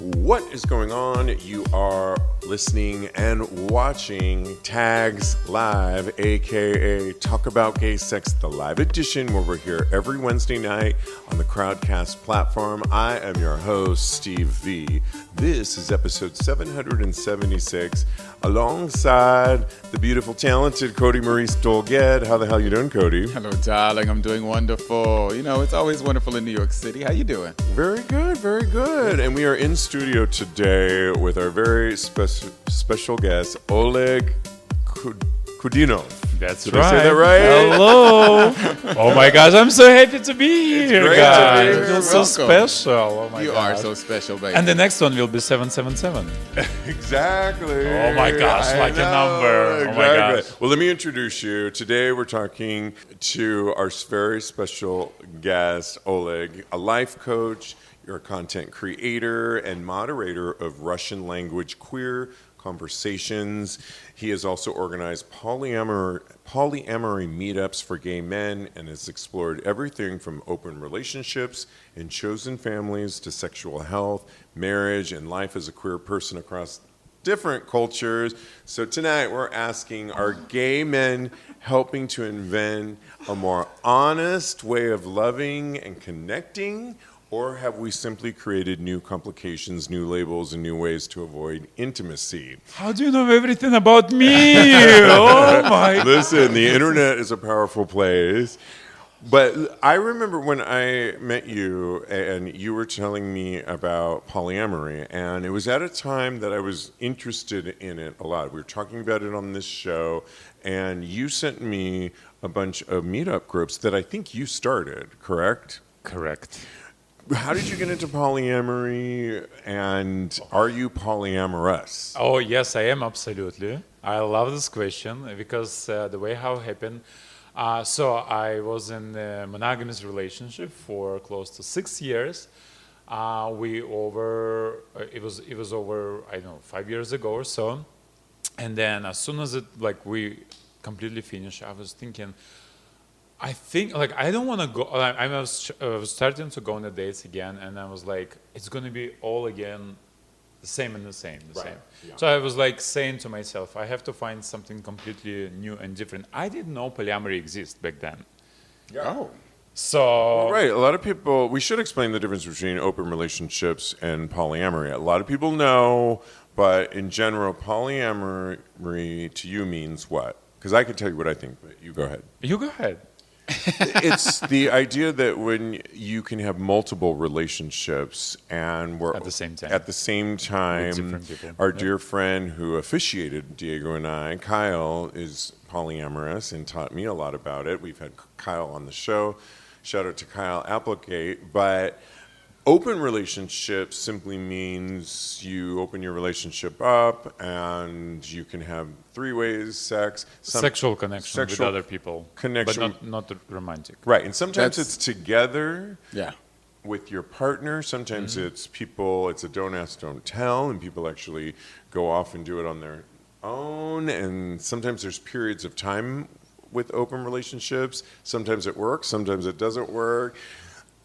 What is going on? You are listening and watching Tags Live, aka Talk About Gay Sex, the live edition, where we're here every Wednesday night on the Crowdcast platform. I am your host, Steve V. This is episode 776, alongside the beautiful, talented Cody Maurice Dolgett. How the hell you doing, Cody? Hello, darling. I'm doing wonderful. You know, it's always wonderful in New York City. How you doing? Very good, very good. And we are in studio today with our very special guest, Oleg Kudymov. That's Did right. I say that right? Hello. Oh my gosh, I'm so happy to be here, great guys. to be I here. feel so Welcome. special. Oh my You gosh. are so special, baby. And the next one will be 777. Exactly. Oh my gosh, I like a know, number. Oh my exactly. gosh. Well, let me introduce you. Today we're talking to our very special guest, Oleg, a life coach. You're a content creator and moderator of Russian language queer conversations. He has also organized polyamory meetups for gay men and has explored everything from open relationships and chosen families to sexual health, marriage, and life as a queer person across different cultures. So tonight we're asking, are gay men helping to invent a more honest way of loving and connecting? Or have we simply created new complications, new labels, and new ways to avoid intimacy? How do you know everything about me? Oh my. Listen, the internet is a powerful place. But I remember when I met you and you were telling me about polyamory, and it was at a time that I was interested in it a lot. We were talking about it on this show, and you sent me a bunch of meetup groups that I think you started, correct? Correct. How did you get into polyamory, and are you polyamorous? Oh yes, I am absolutely. I love this question because the way how it happened. So I was in a monogamous relationship for close to 6 years. It was over, I don't know, 5 years ago or so. And then as soon as we completely finished, I was thinking, I don't want to go. I was starting to go on the dates again, and I was like, it's going to be all again the same. Yeah. So I was like saying to myself, I have to find something completely new and different. I didn't know polyamory exists back then. Yeah. Oh. So Right. A lot of people, we should explain the difference between open relationships and polyamory. A lot of people know, but in general, polyamory to you means what? Because I can tell you what I think, but you go ahead. You go ahead. It's the idea that when you can have multiple relationships and we're At the same time. At the same time, With different people. our Yep. dear friend who officiated Diego and I, Kyle, is polyamorous and taught me a lot about it. We've had Kyle on the show. Shout out to Kyle Applegate. But open relationships simply means you open your relationship up and you can have three ways, sex. Sexual connection with sexual other people, connection. but not romantic. Right, and sometimes That's- it's together Yeah. with your partner. Sometimes it's a don't ask, don't tell, and people actually go off and do it on their own. And sometimes there's periods of time with open relationships. Sometimes it works, sometimes it doesn't work.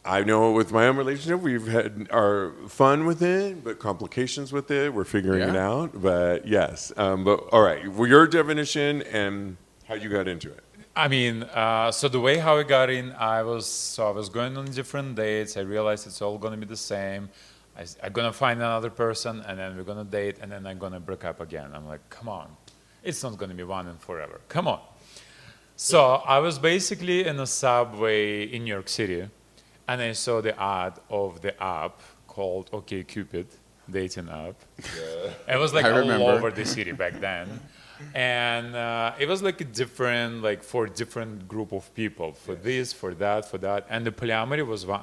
I know with my own relationship, we've had our fun with it, but complications with it. We're figuring it Yeah. out. But yes, but all right, well, your definition and how you got into it. I mean, so the way how I got in, I was going on different dates. I realized it's all going to be the same. I'm going to find another person, and then we're going to date, and then I'm going to break up again. I'm like, come on. It's not going to be one and forever. Come on. So I was basically in a subway in New York City, and I saw the ad of the app called OkCupid, dating app. Yeah. It was like I all remember. over the city back then. And it was like a different, like for different group of people, for this, for that. And the polyamory was one,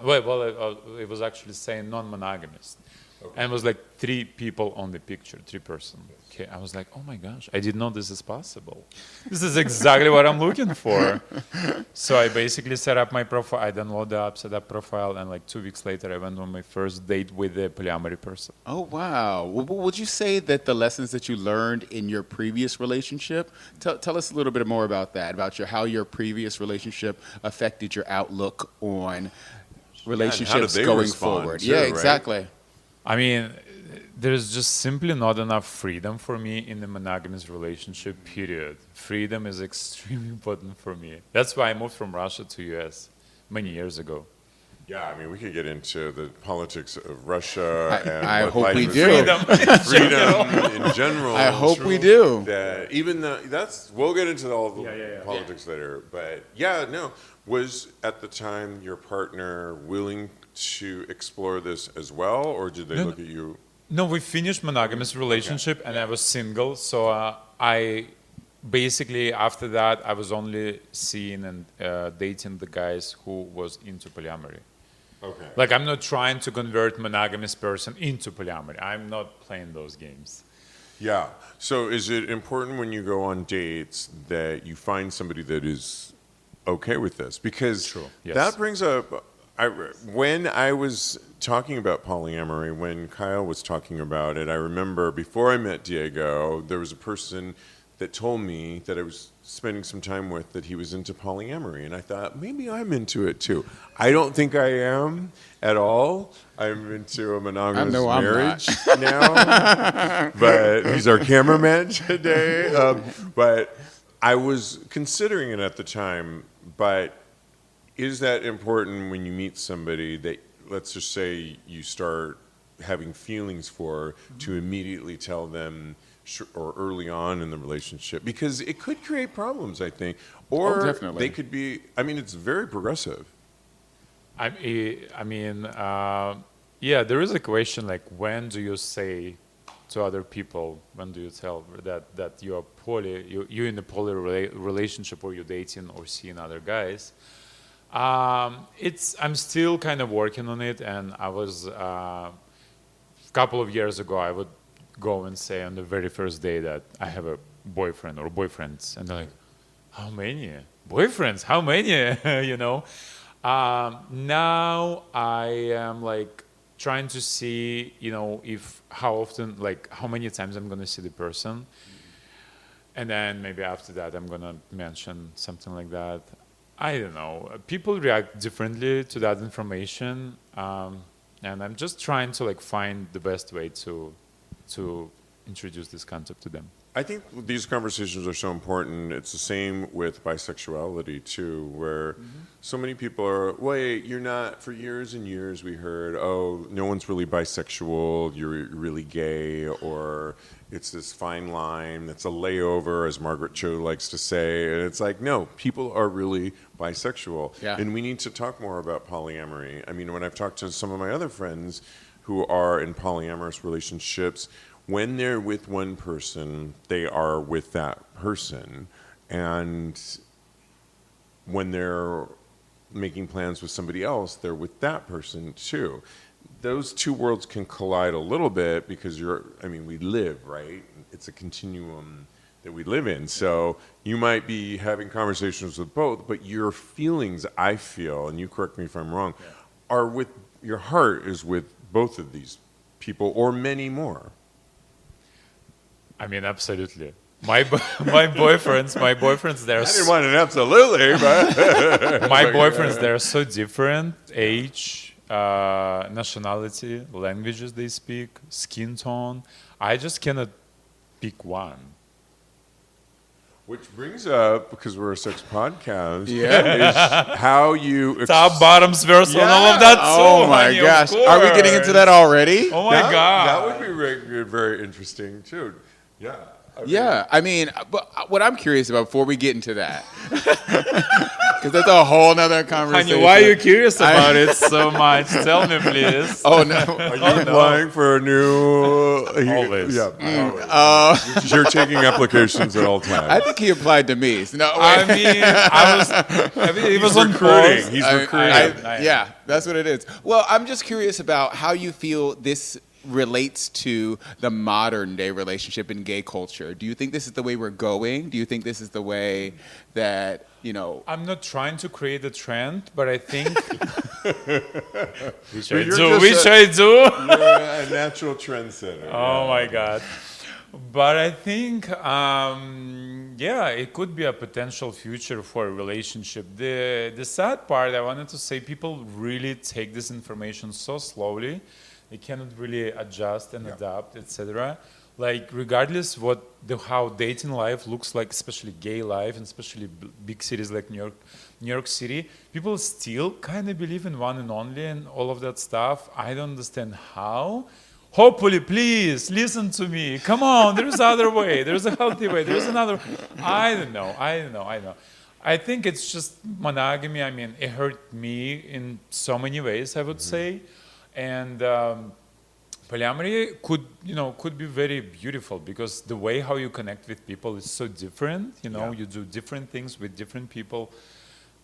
it was actually saying non-monogamous. Okay. And it was like 3 people on the picture, 3 person. Okay, I was like, oh my gosh, I didn't know this is possible. This is exactly what I'm looking for. So I basically set up my profile. I downloaded the app, set up profile, and like 2 weeks later, I went on my first date with a polyamory person. Oh, wow. Would you say that the lessons that you learned in your previous relationship, tell us a little bit more about that, about how your previous relationship affected your outlook on relationships they going respond forward? too, Yeah, right? exactly. I mean, there's just simply not enough freedom for me in the monogamous relationship, period. Freedom is extremely important for me. That's why I moved from Russia to US many years ago. Yeah, I mean, we could get into the politics of Russia and I what hope life we is do. like. Freedom in general. I hope we do. That even though we'll get into all the politics later. But yeah, no, was at the time your partner willing to explore this as well, or did they look at you? No, we finished monogamous relationship and I was single. So I basically after that I was only seeing and dating the guys who was into polyamory. Okay. Like I'm not trying to convert monogamous person into polyamory. I'm not playing those games. Yeah. So is it important when you go on dates that you find somebody that is okay with this? Because True. Yes. that brings up, when I was talking about polyamory, when Kyle was talking about it, I remember before I met Diego, there was a person that told me that I was spending some time with that he was into polyamory. And I thought, maybe I'm into it too. I don't think I am at all. I'm into a monogamous marriage now. But he's our cameraman today. But I was considering it at the time. But is that important when you meet somebody that, let's just say, you start having feelings for, to immediately tell them, or early on in the relationship, because it could create problems, I think, or definitely. they could be. I mean, it's very progressive. Yeah, there is a question like when do you say to other people, when do you tell that you are you're in a poly relationship, or you're dating or seeing other guys? I'm still kind of working on it, and I was a couple of years ago I would go and say on the very first day that I have a boyfriend or boyfriends, and they're like, how many boyfriends, how many? You know. Now I am like trying to see, you know, if how often, like how many times I'm gonna see the person, and then maybe after that I'm gonna mention something like that. I don't know. People react differently to that information, and I'm just trying to like find the best way to introduce this concept to them. I think these conversations are so important. It's the same with bisexuality too, where so many people are, wait, you're not. For years and years we heard, oh, no one's really bisexual, you're really gay, or it's this fine line, it's a layover, as Margaret Cho likes to say. And it's like, no, people are really bisexual. Yeah. And we need to talk more about polyamory. I mean, when I've talked to some of my other friends who are in polyamorous relationships, when they're with one person, they are with that person. And when they're making plans with somebody else, they're with that person too. Those two worlds can collide a little bit because we live, right? It's a continuum that we live in. So you might be having conversations with both, but your feelings, I feel, and you correct me if I'm wrong, are with, your heart is with both of these people or many more. I mean, absolutely. My boyfriends, they're I didn't want an absolutely, but my boyfriends, they're so different. Age, nationality, languages they speak, skin tone. I just cannot pick one. Which brings up, because we're a sex podcast, Yeah. is how you Top, bottoms, verse, and all of that. Oh my gosh. Are we getting into that already? Oh my god. That would be very interesting too. Yeah. Okay. Yeah, I mean, but what I'm curious about before we get into that, because that's a whole nother conversation. Honey, why are you curious about it so much? Tell me, please. Oh no! Are you applying for a new? Always. Yeah. Always. You're taking applications at all times. I think he applied to me. So no, I mean, it was on recruiting. pause. He's recruiting. Yeah, that's what it is. Well, I'm just curious about how you feel this relates to the modern day relationship in gay culture. Do you think this is the way we're going? Do you think this is the way that, you know? I'm not trying to create a trend, but I think which But I you're do. just You're a natural trendsetter. Oh my god. But I think, yeah, it could be a potential future for a relationship. The sad part, I wanted to say, people really take this information so slowly they cannot really adjust and adapt, etc. Like regardless how dating life looks like, especially gay life, and especially big cities like New York City, people still kind of believe in one and only and all of that stuff. I don't understand how. Hopefully, please listen to me. Come on, there's another way. There's a healthy way. There's another. I don't know. I think it's just monogamy. I mean, it hurt me in so many ways, I would say, and polyamory could be very beautiful because the way how you connect with people is so different. You do different things with different people,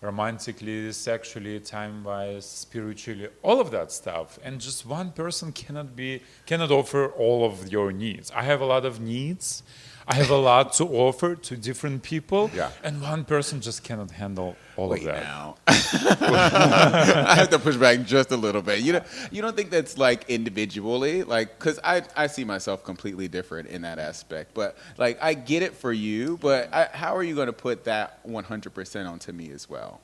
romantically, sexually, time-wise, spiritually, all of that stuff. And just one person cannot offer all of your needs. I have a lot of needs. I have a lot to offer to different people, and one person just cannot handle all of that. Now. I have to push back just a little bit. You don't think that's like individually, like, because I see myself completely different in that aspect. But like, I get it for you, but how are you going to put that 100% onto me as well?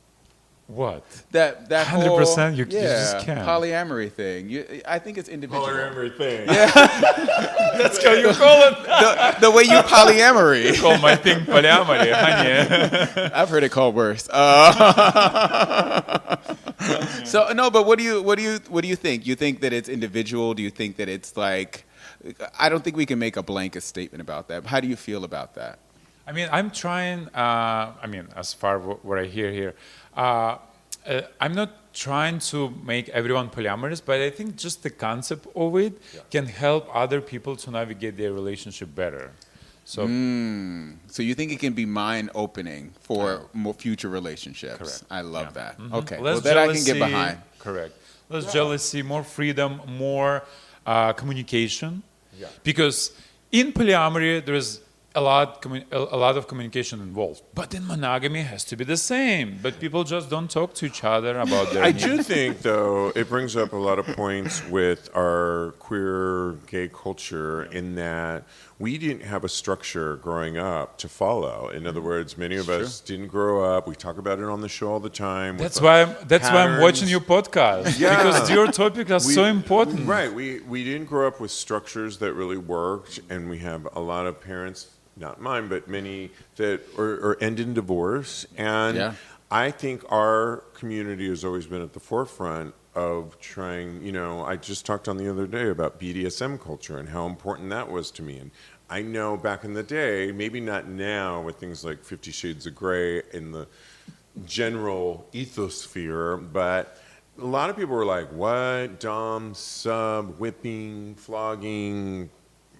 What? That 100%? You just can't. Polyamory thing. I think it's individual. Polyamory thing. Yeah. That's how you call it. the way you polyamory. You call my thing polyamory, honey. I've heard it called worse. So no, but what do you think? You think that it's individual? Do you think that it's like? I don't think we can make a blanket statement about that. How do you feel about that? I mean, I'm trying. As far what I hear here, I'm not trying to make everyone polyamorous, but I think just the concept of it can help other people to navigate their relationship better. So, so you think it can be mind-opening for more future relationships? Correct. I love that. Mm-hmm. Okay, Less well that jealousy, I can get behind. Correct. Less jealousy, more freedom, more communication. Yeah. Because in polyamory, there's a lot of communication involved. But in monogamy, it has to be the same. But people just don't talk to each other about their I needs. do think, though, it brings up a lot of points with our queer gay culture in that we didn't have a structure growing up to follow. In other words, many of us didn't grow up. We talk about it on the show all the time. That's why I'm watching your podcast. Yeah. Because your topics are so important. Right. We didn't grow up with structures that really worked, and we have a lot of parents, not mine, but many that are end in divorce. And I think our community has always been at the forefront of trying, I just talked on the other day about BDSM culture and how important that was to me. And I know back in the day, maybe not now with things like 50 Shades of Grey in the general ethosphere, but a lot of people were like, what? Dom, sub, whipping, flogging,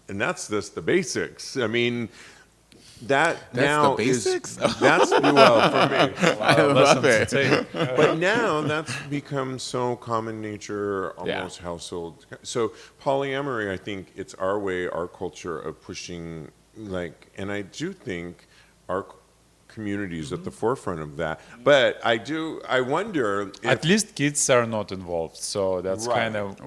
and that's just the basics. I mean, that's now the basics? That's well for me. I love it. But now that's become so common nature, almost household. So polyamory, I think it's our way, our culture of pushing, and I do think our community is at the forefront of that. But I wonder if, at least kids are not involved, so that's kind of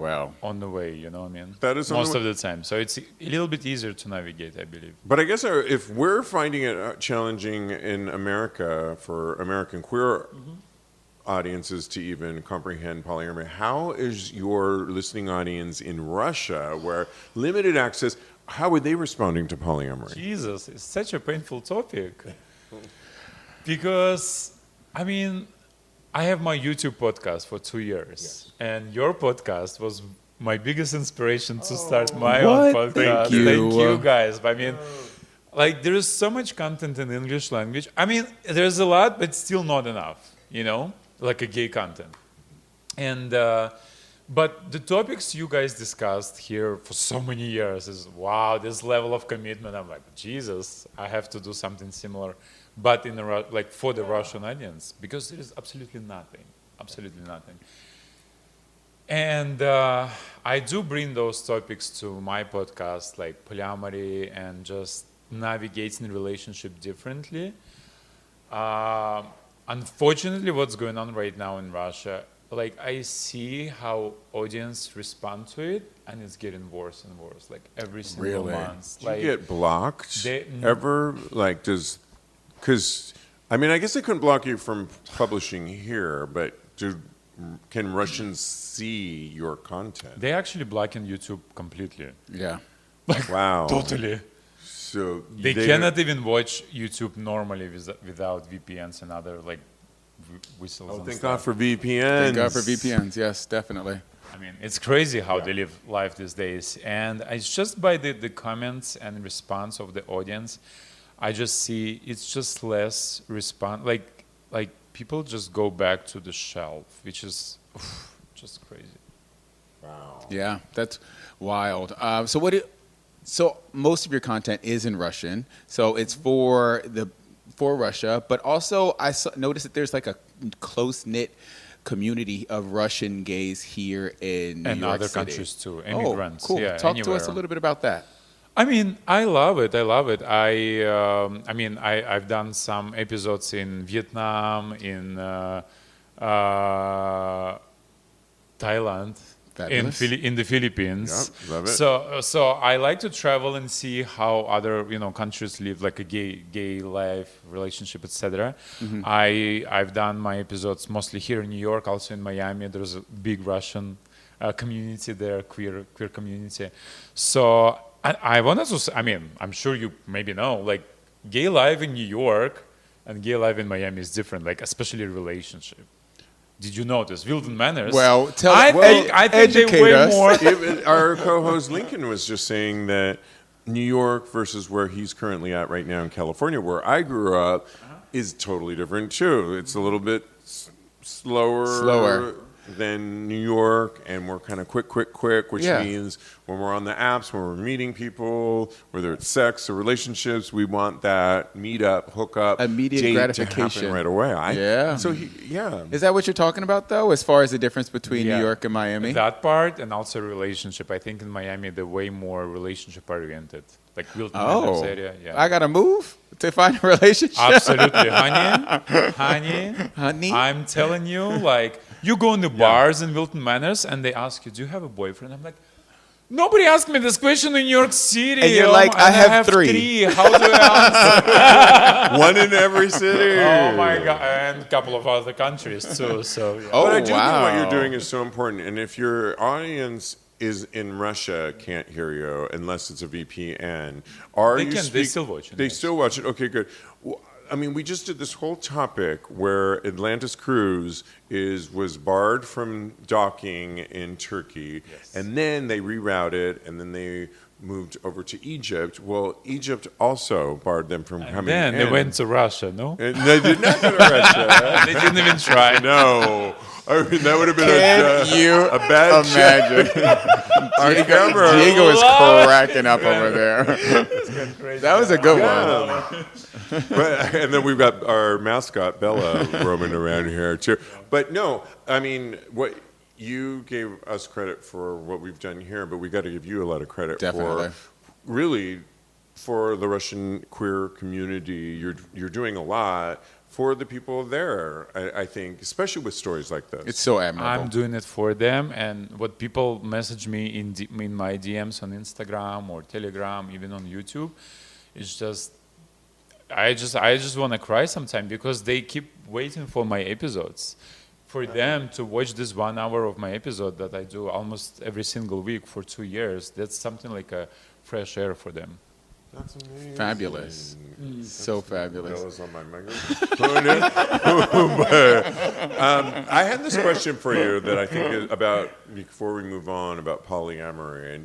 on the way, what I mean? That is most of the time. So it's a little bit easier to navigate, I believe. But I guess if we're finding it challenging in America for American queer audiences to even comprehend polyamory, how is your listening audience in Russia, where limited access, how are they responding to polyamory? Jesus, it's such a painful topic. Because, I have my YouTube podcast for 2 years, and your podcast was my biggest inspiration to start my own podcast. Thank you guys. There is so much content in English language. There's a lot, but still not enough, like a gay content. And but the topics you guys discussed here for so many years is, wow, this level of commitment. I'm like, Jesus, I have to do something similar. But for the Russian audience, because there is absolutely nothing. And I do bring those topics to my podcast, like polyamory and just navigating a relationship differently. Unfortunately, what's going on right now in Russia, I see how audience respond to it, and it's getting worse and worse, every single month. Do you get blocked ever? Because, I guess they couldn't block you from publishing here, but can Russians see your content? They actually blocking YouTube completely. Yeah. Wow. Totally. So They cannot even watch YouTube normally without VPNs and other like whistles. Oh, and thank stuff. God for VPNs. Thank God for VPNs. Yes, definitely. I mean, it's crazy how they live life these days. And it's just by the comments and response of the audience, I just see it's just less response. Like people just go back to the shelf, which is just crazy. Wow. Yeah, that's wild. So most of your content is in Russian. So it's for Russia, but also noticed that there's like a close-knit community of Russian gays here in New And York other City. countries too, immigrants. Oh, cool. Yeah, Talk to anywhere. us a little bit about that. I mean, I love it. I've done some episodes in Vietnam, in Thailand, in the Philippines. Yep, love it. So I like to travel and see how other countries live like a gay life, relationship, etc. Mm-hmm. I've done my episodes mostly here in New York, also in Miami. There's a big Russian community there, queer community. So I wanted to. I mean, I'm sure you maybe know, like gay life in New York and gay life in Miami is different. Like especially relationship. Did you notice Wilton Manors? Well, I think they educate way us. more. Our co-host Lincoln was just saying that New York versus where he's currently at right now in California, where I grew up, is totally different too. It's a little bit slower than New York, and we're kind of quick, which means when we're on the apps, when we're meeting people, whether it's sex or relationships, we want that meet up, hook up, immediate date gratification to happen right away. Yeah. Is that what you're talking about, though, as far as the difference between New York and Miami? That part, and also relationship. I think in Miami they're way more relationship oriented. Like Wilton Manors area. Yeah. I gotta move to find a relationship. Absolutely, honey. I'm telling you, like you go in the bars in Wilton Manors and they ask you, "Do you have a boyfriend?" I'm like, nobody asked me this question in New York City. And you're like, I have three. How do I answer? One in every city. Oh my God, and a couple of other countries too. So yeah. But I do think what you're doing is so important. And if your audience is in Russia, can't hear you unless it's a VPN. They still watch it. They still watch it. Okay, good. Well, I mean, we just did this whole topic where Atlantis Cruise was barred from docking in Turkey, and then they rerouted, and then they moved over to Egypt. Well, Egypt also barred them from coming in. Then they went to Russia, no? And they did not go to Russia. They didn't even try. No. I mean, that would have been Can a bad imagine? Diego is cracking up over there. That was a good one. And then we've got our mascot, Bella, roaming around here, too. But no, I mean, what you gave us credit for what we've done here, but we got to give you a lot of credit for really for the Russian queer community. You're doing a lot for the people there, I think, especially with stories like this. It's so admirable. I'm doing it for them, and what people message me in my DMs on Instagram or Telegram, even on YouTube, it's just I just want to cry sometimes because they keep waiting for my episodes. For them to watch this 1 hour of my episode that I do almost every single week for 2 years, that's something like a fresh air for them. That's amazing. Fabulous. So fabulous. Bella's on my microphone. I had this question for you that I think is about, before we move on, about polyamory. And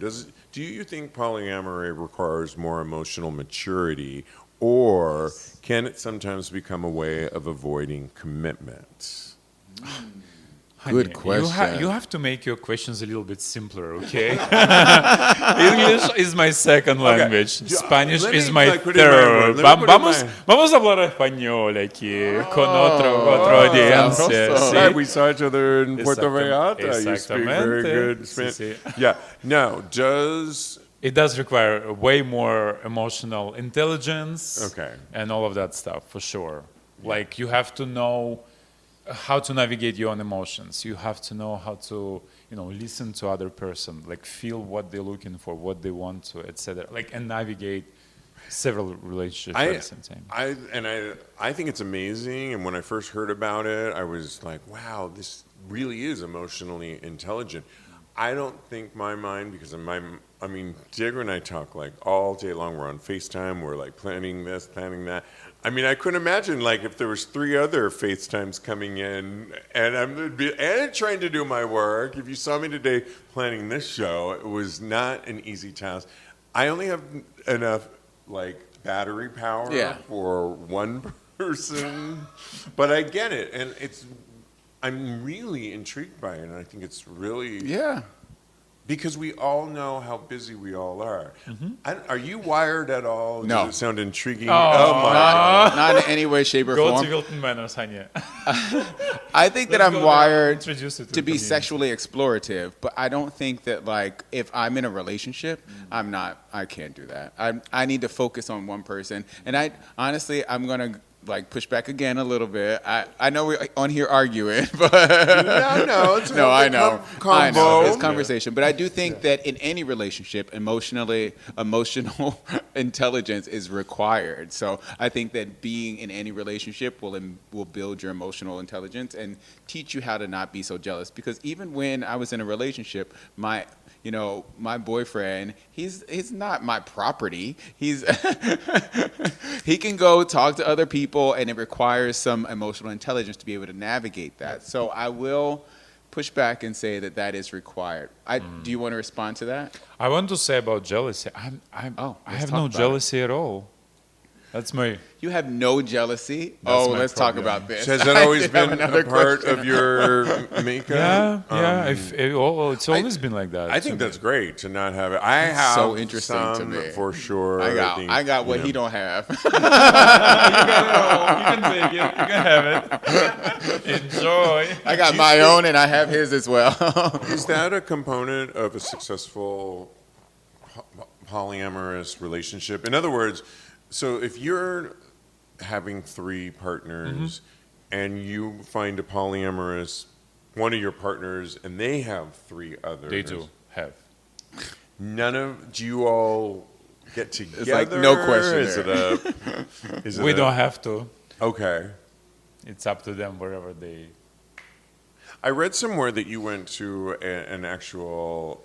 do you think polyamory requires more emotional maturity, or can it sometimes become a way of avoiding commitment? Good question. You have to make your questions a little bit simpler, okay? English is my second language. Spanish is my third. Vamos a hablar español aquí con otra audiencia. Right, we saw each other in Puerto Vallarta. You speak very Exactamente. good Spanish. Sí. Yeah. Now, it does require way more emotional intelligence and all of that stuff, for sure. Like, you have to know how to navigate your own emotions. You have to know how to, listen to other person, like feel what they're looking for, what they want to, etc. Like, and navigate several relationships at the same time. I think it's amazing. And when I first heard about it, I was like, wow, really is emotionally intelligent. I don't think my mind, because I mean, Diego and I talk like all day long. We're on FaceTime. We're like planning this, planning that. I mean, I couldn't imagine like if there was 3 other FaceTimes coming in, and and trying to do my work. If you saw me today planning this show, it was not an easy task. I only have enough like battery power for one person, but I get it, and I'm really intrigued by it, and I think it's really because we all know how busy we all are. Are you wired at all? No. Does it sound intriguing? Oh, my God. Not in any way, shape, or Go form. to Wilton Manors, honey. I think that Let's I'm go there. wired Introduce it to to the be community. sexually explorative, but I don't think that like if I'm in a relationship, I can't do that. I need to focus on one person, and I'm gonna like push back again a little bit. I know we're on here arguing, but No, it's no, I know, I know, combo. it's conversation. But I do think that in any relationship, emotional intelligence is required. So I think that being in any relationship will build your emotional intelligence and teach you how to not be so jealous. Because even when I was in a relationship, my boyfriend, he's not my property. He can go talk to other people, and it requires some emotional intelligence to be able to navigate that. So I will push back and say that is required. Do you want to respond to that? I want to say about jealousy. I let's have talk no about jealousy at all. That's my. You have no jealousy? That's Oh, my let's talk problem. about this. Has that I always did have been another a part question. of your makeup? Yeah. It's always been like that. I think that's great to not have it. I have so interesting to some me. for sure. I got what he don't have. You can take it. You can have it. Enjoy. I got my own, and I have his as well. Is that a component of a successful polyamorous relationship? In other words, so if you're having 3 partners and you find a polyamorous one of your partners and they have 3 others. They do have. Do you all get together? It's like no question Is it We don't have to. Okay. It's up to them wherever they. I read somewhere that you went to an actual,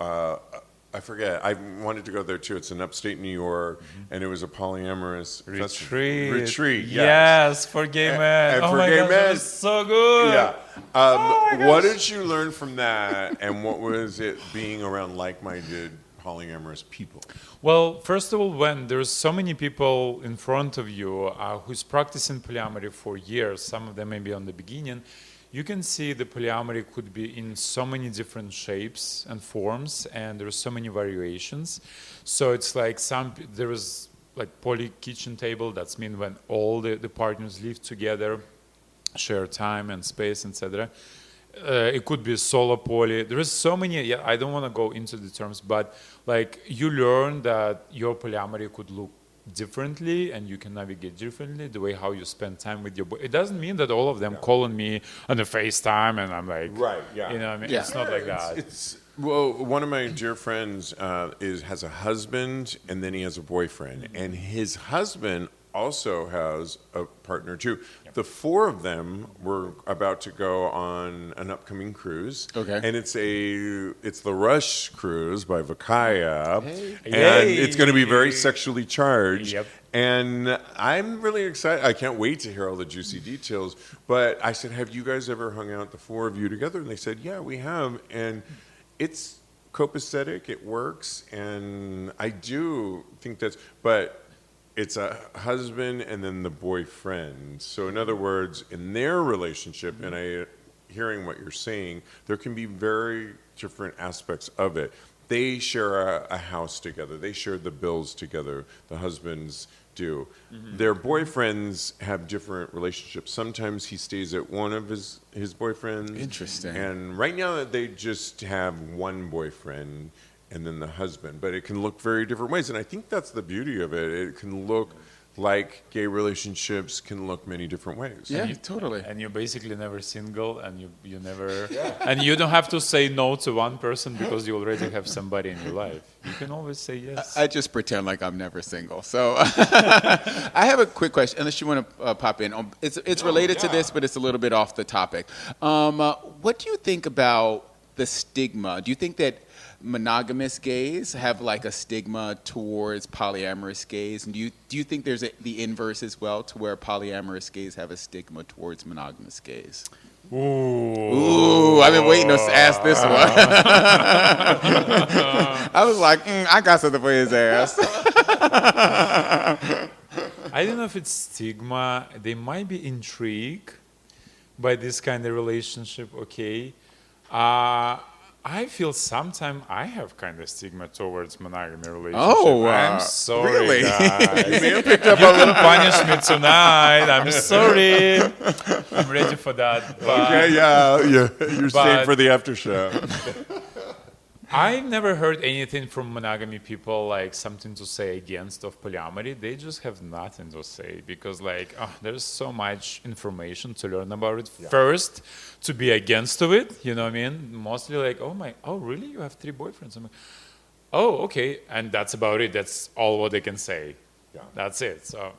I forget, I wanted to go there too. It's in upstate New York, and it was a polyamorous retreat. Yes, for gay men. and Oh for my gay God, that men. was so good. Yeah. my What gosh. did you learn from that, and what was it being around like-minded polyamorous people? Well, first of all, when there's so many people in front of you who's practicing polyamory for years, some of them maybe on the beginning, you can see the polyamory could be in so many different shapes and forms, and there's so many variations. So it's like there is like poly kitchen table. That's mean when all the partners live together, share time and space, etc. It could be solo poly. There is so many. Yeah, I don't want to go into the terms, but like you learn that your polyamory could look differently and you can navigate differently the way how you spend time with your boy. It doesn't mean that all of them calling me on the FaceTime and I'm like, Right, yeah. you know what I mean? Yeah. It's not like that. Well, one of my dear friends has a husband, and then he has a boyfriend, and his husband also has a partner too. The 4 of them were about to go on an upcoming cruise. Okay. And it's the Rush cruise by Vakaya. Hey. And Yay. it's going to be very sexually charged. Yep. And I'm really excited. I can't wait to hear all the juicy details. But I said, have you guys ever hung out, the 4 of you together? And they said, yeah, we have. And it's copacetic, it works. And I do think but it's a husband and then the boyfriend. So in other words, in their relationship, and hearing what you're saying, there can be very different aspects of it. They share a house together. They share the bills together. The husbands do. Their boyfriends have different relationships. Sometimes he stays at one of his boyfriends. Interesting. And right now they just have one boyfriend and then the husband, but it can look very different ways, and I think that's the beauty of it. It can look like gay relationships, can look many different ways. Yeah, totally. And you're basically never single, and you never, and you don't have to say no to one person because you already have somebody in your life. You can always say yes. I just pretend like I'm never single. So I have a quick question, unless you want to pop in. It's related to this, but it's a little bit off the topic. What do you think about the stigma? Do you think that monogamous gays have like a stigma towards polyamorous gays? And do you think there's the inverse as well, to where polyamorous gays have a stigma towards monogamous gays? Ooh, I've been waiting to ask this one. I was like, I got something for his ass. I don't know if it's stigma. They might be intrigued by this kind of relationship, okay? I feel sometimes I have kind of stigma towards monogamy relationship. Oh, I'm sorry, really? guys. You may have picked up You can punish me tonight. I'm sorry. I'm ready for that. But Okay, yeah, you're staying for the after show. I never heard anything from monogamy people like something to say against of polyamory. They just have nothing to say because like there's so much information to learn about it. First, to be against of it, you know what I mean? Mostly like, oh really? You have 3 boyfriends? I'm like, oh, okay. And that's about it. That's all what they can say. Yeah. That's it. So.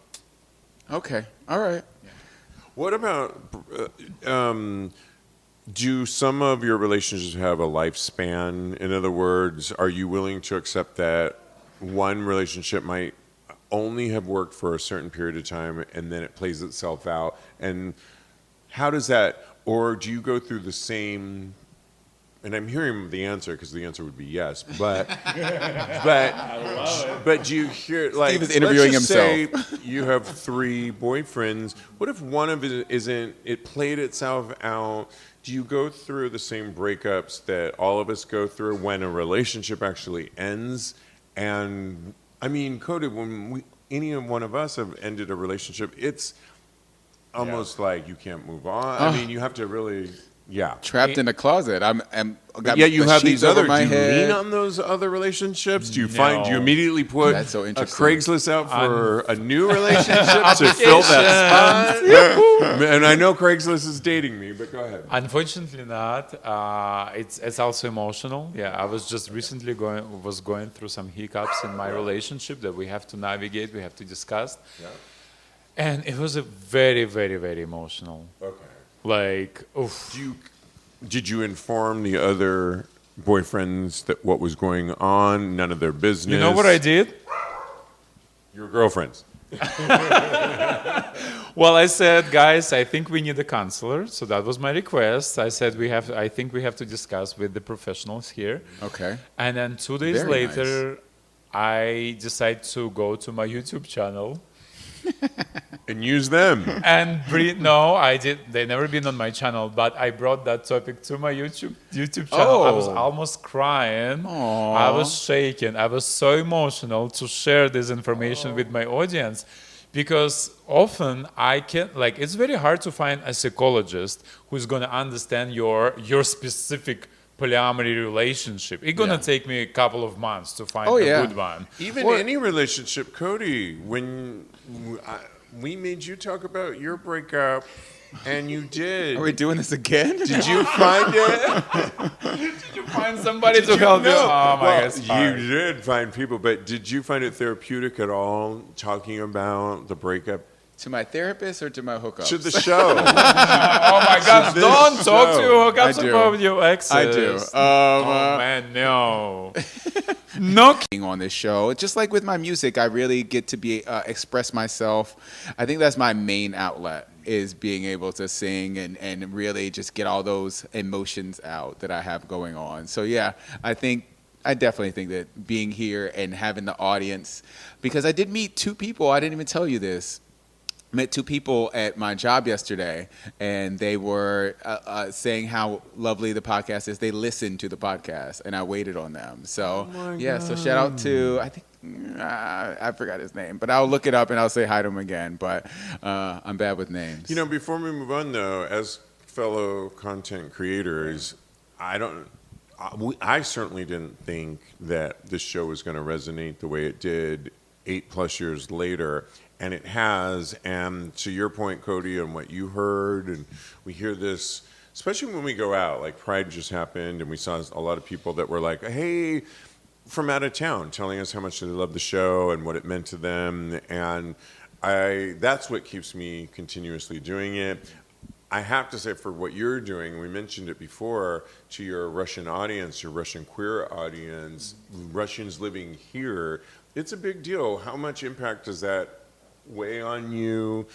Okay, all right. What about, do some of your relationships have a lifespan? In other words, are you willing to accept that one relationship might only have worked for a certain period of time and then it plays itself out? And how does that, or do you go through the same, and I'm hearing the answer because the answer would be yes, but but do you hear, like, Steve is interviewing let's just say himself. you have 3 boyfriends. What if one of it isn't, it played itself out? Do you go through the same breakups that all of us go through when a relationship actually ends? And I mean, Cody, when any one of us have ended a relationship, it's almost like you can't move on. I mean, you have to really, Trapped in a closet. I'm got yeah, you the have these sheets over other. my Do you head. lean on those other relationships? Do you No. do you immediately put That's so a interesting. Craigslist out for a new relationship to fill that spot? And I know Craigslist is dating me, but go ahead. Unfortunately not. It's also emotional. Yeah, I was just recently going through some hiccups in my relationship that we have to navigate, we have to discuss. Yeah. And it was a very, very, very emotional. Okay. Like, oof. Did you inform the other boyfriends that what was going on? None of their business. You know what I did? Your girlfriends. Well, I said, guys, I think we need a counselor. So that was my request. I said I think we have to discuss with the professionals here. Okay. And then 2 days Very later, I decided to go to my YouTube channel. And use them. And no, I did. They never been on my channel, but I brought that topic to my YouTube channel. I was Oh. almost crying. Aw. I was shaking. I was so emotional to share this information with my audience, because often it's very hard to find a psychologist who's going to understand your specific polyamory relationship. It's gonna take me a couple of months to find a good one. Even any relationship, Cody, when we made you talk about your breakup, and you did. Are we doing this again? Did you find it? Did you find somebody to help you? Oh my God, You did find people, but did you find it therapeutic at all talking about the breakup? To my therapist or to my hookups? To the show. Oh my God! this Don't talk to show. your hookups I do. about your exes. I do. Oh man, no. No. On this show, just like with my music, I really get to be express myself. I think that's my main outlet, is being able to sing and really just get all those emotions out that I have going on. So yeah, I definitely think that being here and having the audience, because I did meet 2 people. I didn't even tell you this. Met 2 people at my job yesterday, and they were saying how lovely the podcast is. They listened to the podcast, and I waited on them. So, so shout out to, I think, I forgot his name, but I'll look it up and I'll say hi to him again. But I'm bad with names. You know, before we move on, though, as fellow content creators, I certainly didn't think that this show was going to resonate the way it did 8+ years later, and it has. And to your point, Cody, and what you heard, and we hear this, especially when we go out, like Pride just happened, and we saw a lot of people that were like, hey, from out of town, telling us how much they love the show and what it meant to them. And that's what keeps me continuously doing it. I have to say, for what you're doing, we mentioned it before, to your Russian audience, your Russian queer audience, Russians living here, it's a big deal. How much impact does that weigh on you,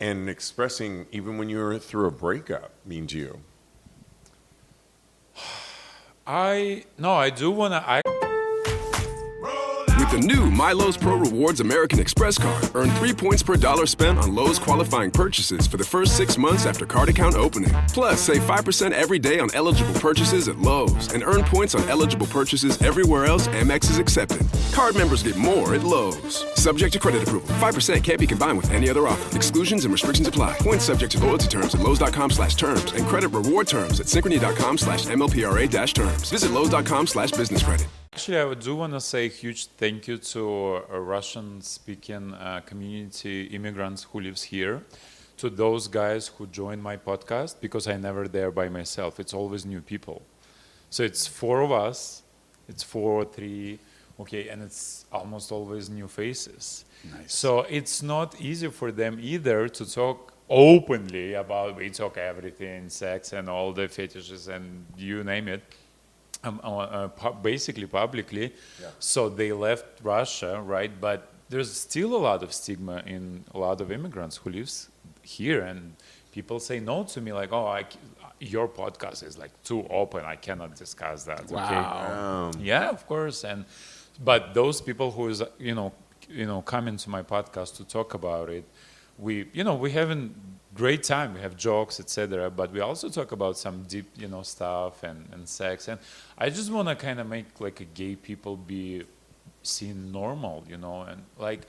and expressing, even when you're through a breakup, mean to you? I do want to. With the new MyLowe's Pro Rewards American Express card, earn 3 points per dollar spent on Lowe's qualifying purchases for the first 6 months after card account opening. Plus, save 5% every day on eligible purchases at Lowe's and earn points on eligible purchases everywhere else Amex is accepted. Card members get more at Lowe's. Subject to credit approval. 5% can't be combined with any other offer. Exclusions and restrictions apply. Points subject to loyalty terms at Lowe's.com/terms and credit reward terms at Synchrony.com/MLPRA-terms. Visit Lowe's.com/business credit. Actually, I do want to say a huge thank you to a Russian-speaking community immigrants who lives here, to those guys who joined my podcast, because I'm never there by myself. It's always new people. So it's 4 of us, it's 4 or 3, okay, and it's almost always new faces. Nice. So it's not easy for them either to talk openly about, we talk everything, sex and all the fetishes and you name it. Basically publicly. Yeah. So they left Russia, right? But there's still a lot of stigma in a lot of immigrants who lives here, and people say no to me, like, oh, your podcast is like too open, I cannot discuss that. Wow. Okay? Yeah, of course. But those people who is come into my podcast to talk about it, we having great time. We have jokes, etc. But we also talk about some deep, stuff and sex. And I just want to kind of make like a gay people be seen normal, And like,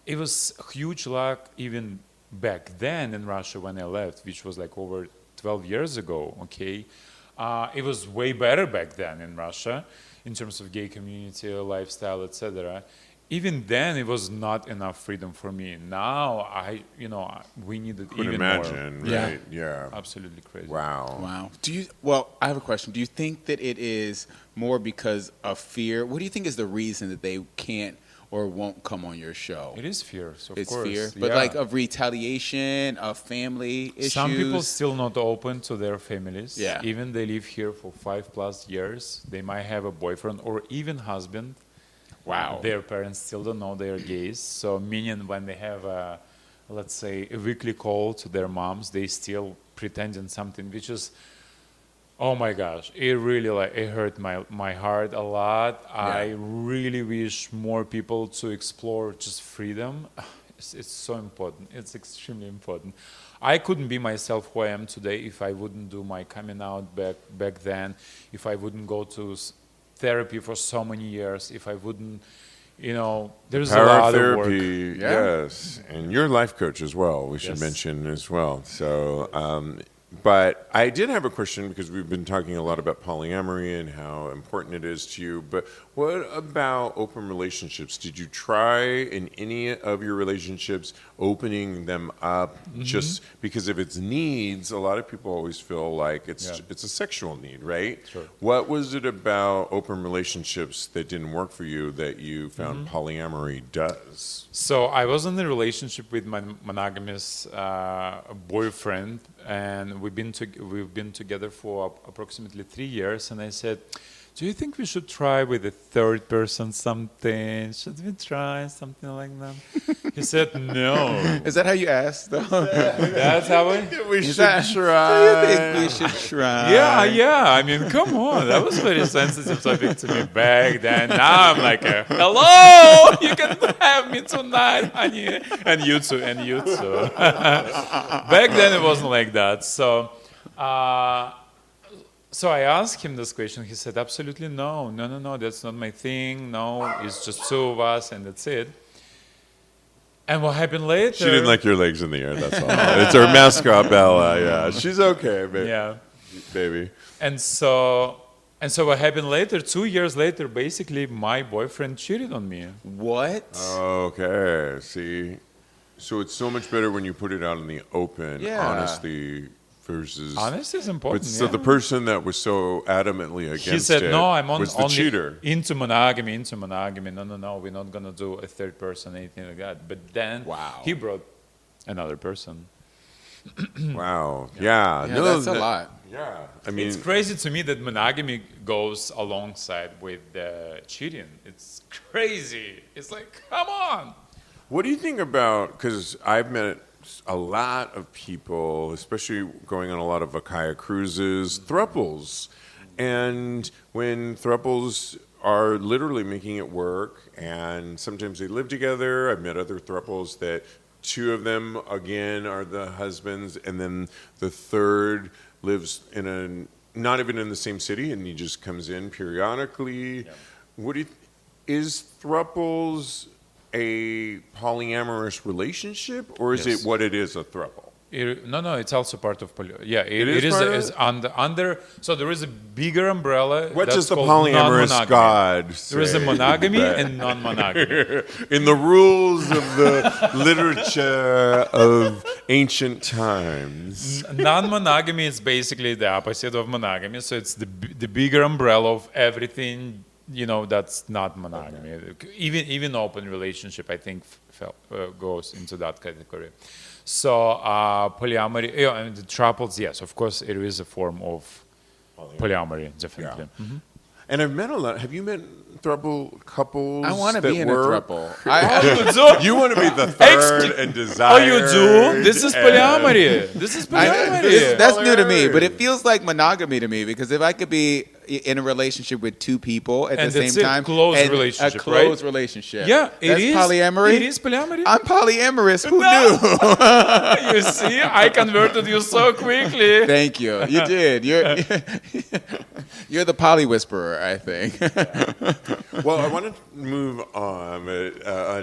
it was huge luck even back then in Russia when I left, which was like over 12 years ago. Okay, it was way better back then in Russia in terms of gay community, lifestyle, etc. Even then, it was not enough freedom for me. Now, we needed even Imagine, more. right? Yeah. Absolutely crazy. Wow. Well, I have a question. Do you think that it is more because of fear? What do you think is the reason that they can't or won't come on your show? It is fear, so of It's course. fear, but Yeah. like of retaliation, of family issues. Some people still not open to their families. Yeah. Even they live here for 5+ years. They might have a boyfriend or even husband. Wow. Their parents still don't know they're gays. So meaning when they have let's say a weekly call to their moms, they still pretending something, which is, oh my gosh, it really it hurt my heart a lot. Yeah. I really wish more people to explore just freedom. It's so important. It's extremely important. I couldn't be myself who I am today if I wouldn't do my coming out back then, if I wouldn't go to therapy for so many years, if I wouldn't, there's a Power lot therapy, of work. yes. And you're a life coach as well, we should Yes. mention as well. So, but I did have a question, because we've been talking a lot about polyamory and how important it is to you. But what about open relationships? Did you try in any of your relationships opening them up? Just because of its needs, a lot of people always feel like it's a sexual need, right? Sure. What was it about open relationships that didn't work for you that you found polyamory does? So I was in a relationship with my monogamous boyfriend, and we've been together for approximately 3 years. And I said, do you think we should try with a third person something? Should we try something like that? He said, no. Is that how you asked, though? That's how We Is should that- try. Do you think we should try? Yeah. I mean, come on. That was a very sensitive topic to me back then. Now I'm like, hello, you can have me tonight, honey. And you too. Back then it wasn't like that. So I asked him this question. He said, absolutely no, that's not my thing. No, it's just 2 of us and that's it. And what happened later? She didn't like your legs in the air, that's all. It's her mascot, Bella, yeah. She's okay, Yeah. baby. And so And so what happened later, 2 years later, basically my boyfriend cheated on me. What? Okay, see, so it's so much better when you put it out in the open, Yeah. honestly, versus. Honesty is important. But so yeah. the person that was so adamantly against He said, it no, I'm was the only cheater. into monogamy. No, we're not going to do a third person, anything like that. But then Wow. he brought another person. Wow. Yeah. Yeah, No, that's a lot. Yeah. I mean, It's crazy to me that monogamy goes alongside with cheating. It's crazy. It's like, come on. what do you think about, because I've met a lot of people, especially going on a lot of Vakaya cruises, thruples. And when thruples are literally making it work, and sometimes they live together. I've met other thruples that two of them, again, are the husbands, and then the third lives in not even in the same city, and he just comes in periodically. Yeah. What do you, is thruples a polyamorous relationship, or is Yes. it what it is, a thruple? No, it's also part of Yeah, It is part of is it? under. So there is a bigger umbrella. What that's does the called polyamorous non-monogamy. God say? There is a monogamy that- and non-monogamy. in the rules of the literature of ancient times. Non-monogamy is basically the opposite of monogamy. So it's the bigger umbrella of everything, that's not monogamy. Even open relationship, I think, goes into that category. So polyamory, and the triples, yes, of course, it is a form of polyamory, definitely. Yeah. And I've met a lot. Have you met throuple couples? I want to that be in a were- throuple. You want to be the third and desired. Oh, you do? This is polyamory. This is polyamory. That's new to me, but Hilarious. it feels like monogamy to me because if I could be in a relationship with two people at And the that's same it, time, close and relationship, a close right? relationship, Yeah, that's it is polyamory. It is polyamory. I'm polyamorous. Who No. knew? You see, I converted you so quickly. Thank you. You did. You're the poly whisperer, I think. Well, I want to move on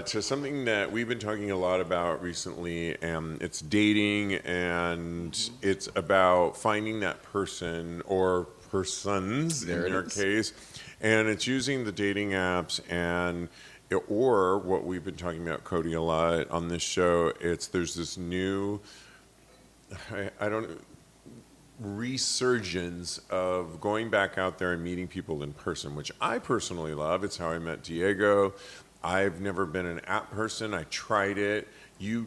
to something that we've been talking a lot about recently, and it's dating, and it's about finding that person or persons There in it your is. case, and it's using the dating apps or what we've been talking about, Cody, a lot on this show. There's this new, I don't resurgence of going back out there and meeting people in person, which I personally love. It's how I met Diego. I've never been an app person. I tried it. You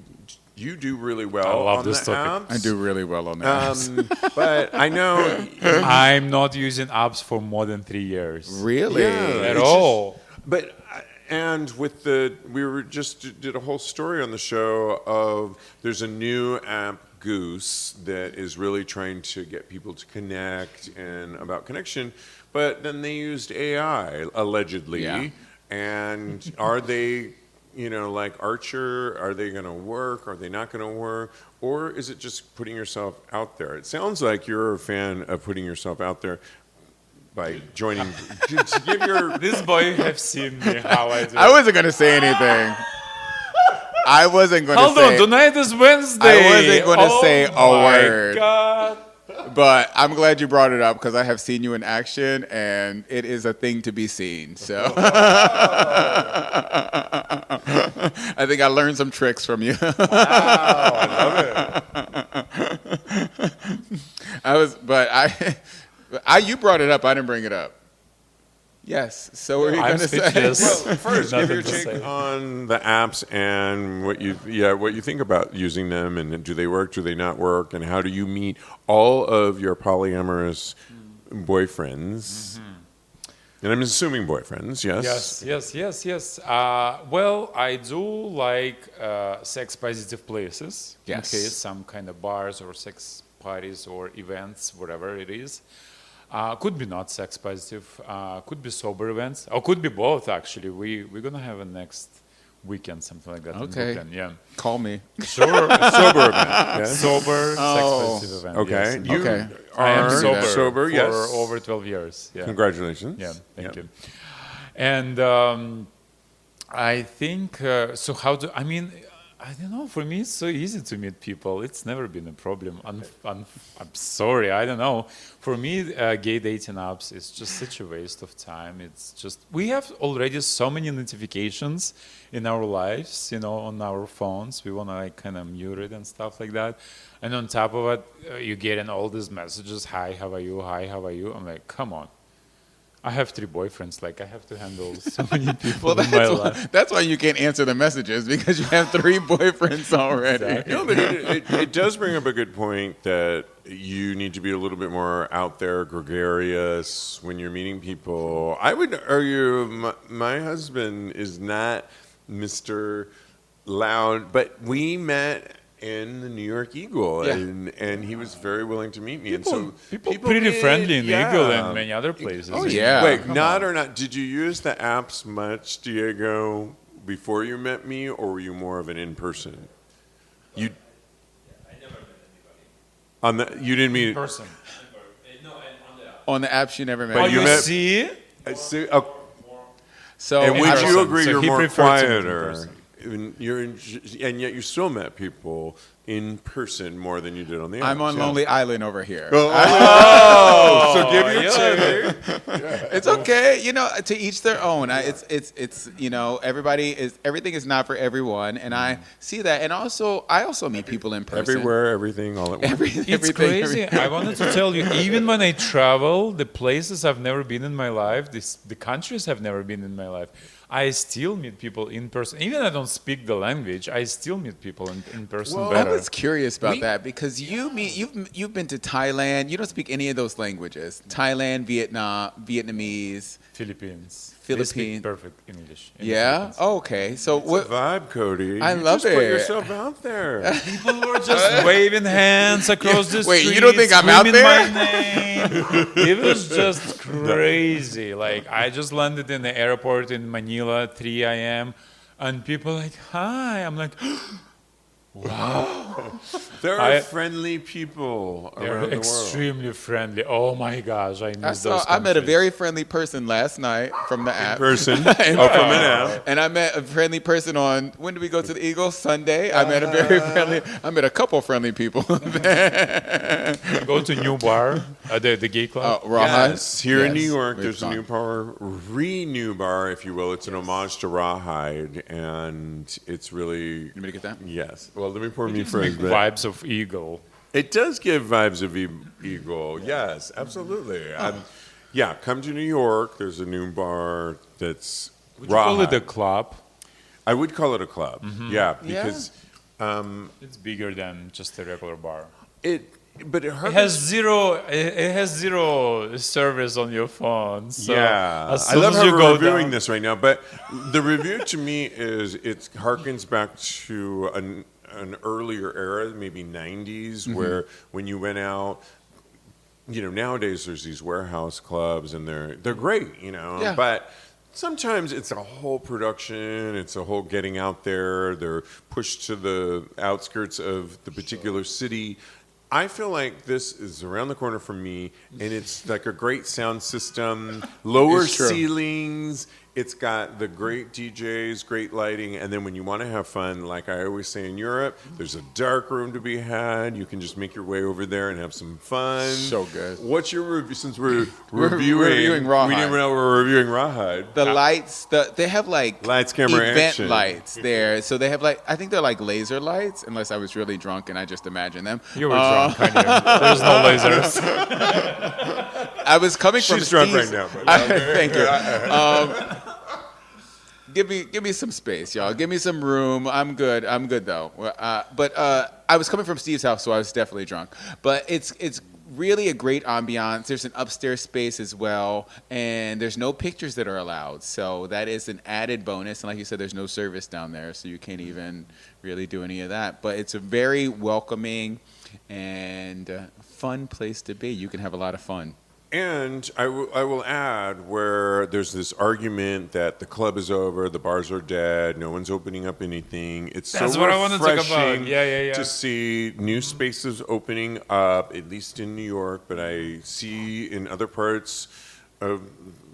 do really well I love on this the topic. apps. I do really well on that. But I know. I'm not using apps for more than 3 years. Really? Yeah. At It's all. But and with we were just did a whole story on the show of there's a new app, Goose, that is really trying to get people to connect and about connection, but then they used AI allegedly. Yeah. And are they, like Archer, are they going to work? Are they not going to work? Or is it just putting yourself out there? It sounds like you're a fan of putting yourself out there by joining. to give your This boy have seen me how I do. I wasn't going to say anything. I wasn't going to Hold say on, tonight is Wednesday. I wasn't gonna say a my word. God. But I'm glad you brought it up because I have seen you in action and it is a thing to be seen. So I think I learned some tricks from you. You brought it up. I didn't bring it up. Yes. So what are you I'm going to say? speechless. Well, first, give Nothing your to take say. on the apps and what you think about using them, and do they work, do they not work, and how do you meet all of your polyamorous boyfriends? And I'm assuming boyfriends, yes? Yes. Well, I do like sex-positive places. Yes. Okay, some kind of bars or sex parties or events, whatever it is. Could be not sex positive, could be sober events, or could be both actually. We're gonna have a next weekend, something like that. Okay. In Brooklyn. Yeah. Call me. Sober event. Yes? Sober, Oh. sex positive event. Okay. Yes. You Okay. I am are sober, sober, for yes. over 12 years. Yeah. Congratulations. Yeah, thank Yeah. you. And I think so. I don't know. For me, it's so easy to meet people. It's never been a problem. I'm sorry. I don't know. For me, gay dating apps is just such a waste of time. It's just we have already so many notifications in our lives, on our phones. We want to like kind of mute it and stuff like that. And on top of it, you get in all these messages. Hi, how are you? Hi, how are you? I'm like, come on. I have 3 boyfriends. Like, I have to handle so many people in my life. That's why you can't answer the messages, because you have 3 boyfriends already. Exactly. No, but it does bring up a good point that you need to be a little bit more out there, gregarious when you're meeting people. I would argue my husband is not Mr. Loud, but we met in the New York Eagle, Yeah. and he was very willing to meet me. People, and so people pretty did, friendly in yeah. Eagle and many other places. Oh, yeah. Wait, come not on. or not? Did you use the apps much, Diego, before you met me, or were you more of an in-person? You on the you didn't meet. Person. On the apps you never met. But You met- see? So And would person. you agree So you're he more preferred to meet in quieter? person. And yet you still met people in person more than you did on the apps. I'm on yeah. Lonely Island over here. Oh, so give your tip. It's okay, to each their own. It's everything is not for everyone, and I see that. And also, I also meet people in person. Everywhere, everything, all at once. It's Everything. crazy. I wanted to tell you, even when I travel, the places I've never been in my life, the countries I've never been in my life, I still meet people in person. Even I don't speak the language, I still meet people in person I better. was curious about that, because you've been to Thailand. You don't speak any of those languages. Thailand, Vietnamese, Philippines. They Philippines. speak perfect English. in the Yeah. Philippines. Oh, okay. So It's a what? vibe, Cody. I You love just put it. yourself out there. People were just waving hands across the Wait, street. you don't think I'm out screaming there? my name. It was just crazy. Like, I just landed in the airport in Manila, 3 a.m., and people like, hi. I'm like, wow. There are friendly people They're around the world. extremely friendly. Oh my gosh, I miss those I met a countries. very friendly person last night from the app. Person. And- Oh, from an app. And I met a friendly person on, when did we go to the Eagle? Sunday. I met a couple friendly people. Go to new bar, the gay club. Rawhide. Yes, here in New Yes. York, We've there's a gone. new bar, new bar, if you will. It's an homage to Rawhide, and it's really You want me to get that? yes. Well, let me pour me Big first. But vibes of Eagle. it does give vibes of Eagle. Yes, absolutely. Yeah, come to New York. There's a new bar that's Would you call it a Rawhide. club? I would call it a club. Yeah, Yeah. because It's bigger than just a regular bar. but it It has zero service on your phone. So yeah, as I soon love as how you we're go reviewing down, this right now. But the review to me is it harkens back to an earlier era, maybe '90s, where when you went out. Nowadays there's these warehouse clubs, and they're great. Yeah. But sometimes it's a whole production. It's a whole getting out there. They're pushed to the outskirts of the particular city. I feel like this is around the corner from me, and it's like a great sound system, lower It's true. ceilings. It's got the great DJs, great lighting, and then when you want to have fun, like I always say in Europe, there's a dark room to be had. You can just make your way over there and have some fun. So good. What's your review? Since we're We're reviewing reviewing Rawhide. we didn't know we're reviewing Rawhide. The lights, they have like Lights, camera, event action. lights there. So they have I think they're like laser lights, unless I was really drunk and I just imagined them. you were drunk. Kind of. There's no lasers. I was coming from She's drunk Steve's- right now, but- Thank you. Give me some space, y'all. Give me some room. I'm good though. But I was coming from Steve's house, so I was definitely drunk. But it's really a great ambiance. There's an upstairs space as well, and there's no pictures that are allowed. So that is an added bonus. And like you said, there's no service down there, so you can't even really do any of that. But it's a very welcoming and fun place to be. You can have a lot of fun. And I will add, where there's this argument that the club is over, the bars are dead, no one's opening up anything. It's That's so what I wanted to talk about. refreshing Yeah. to see new spaces opening up, at least in New York, but I see in other parts of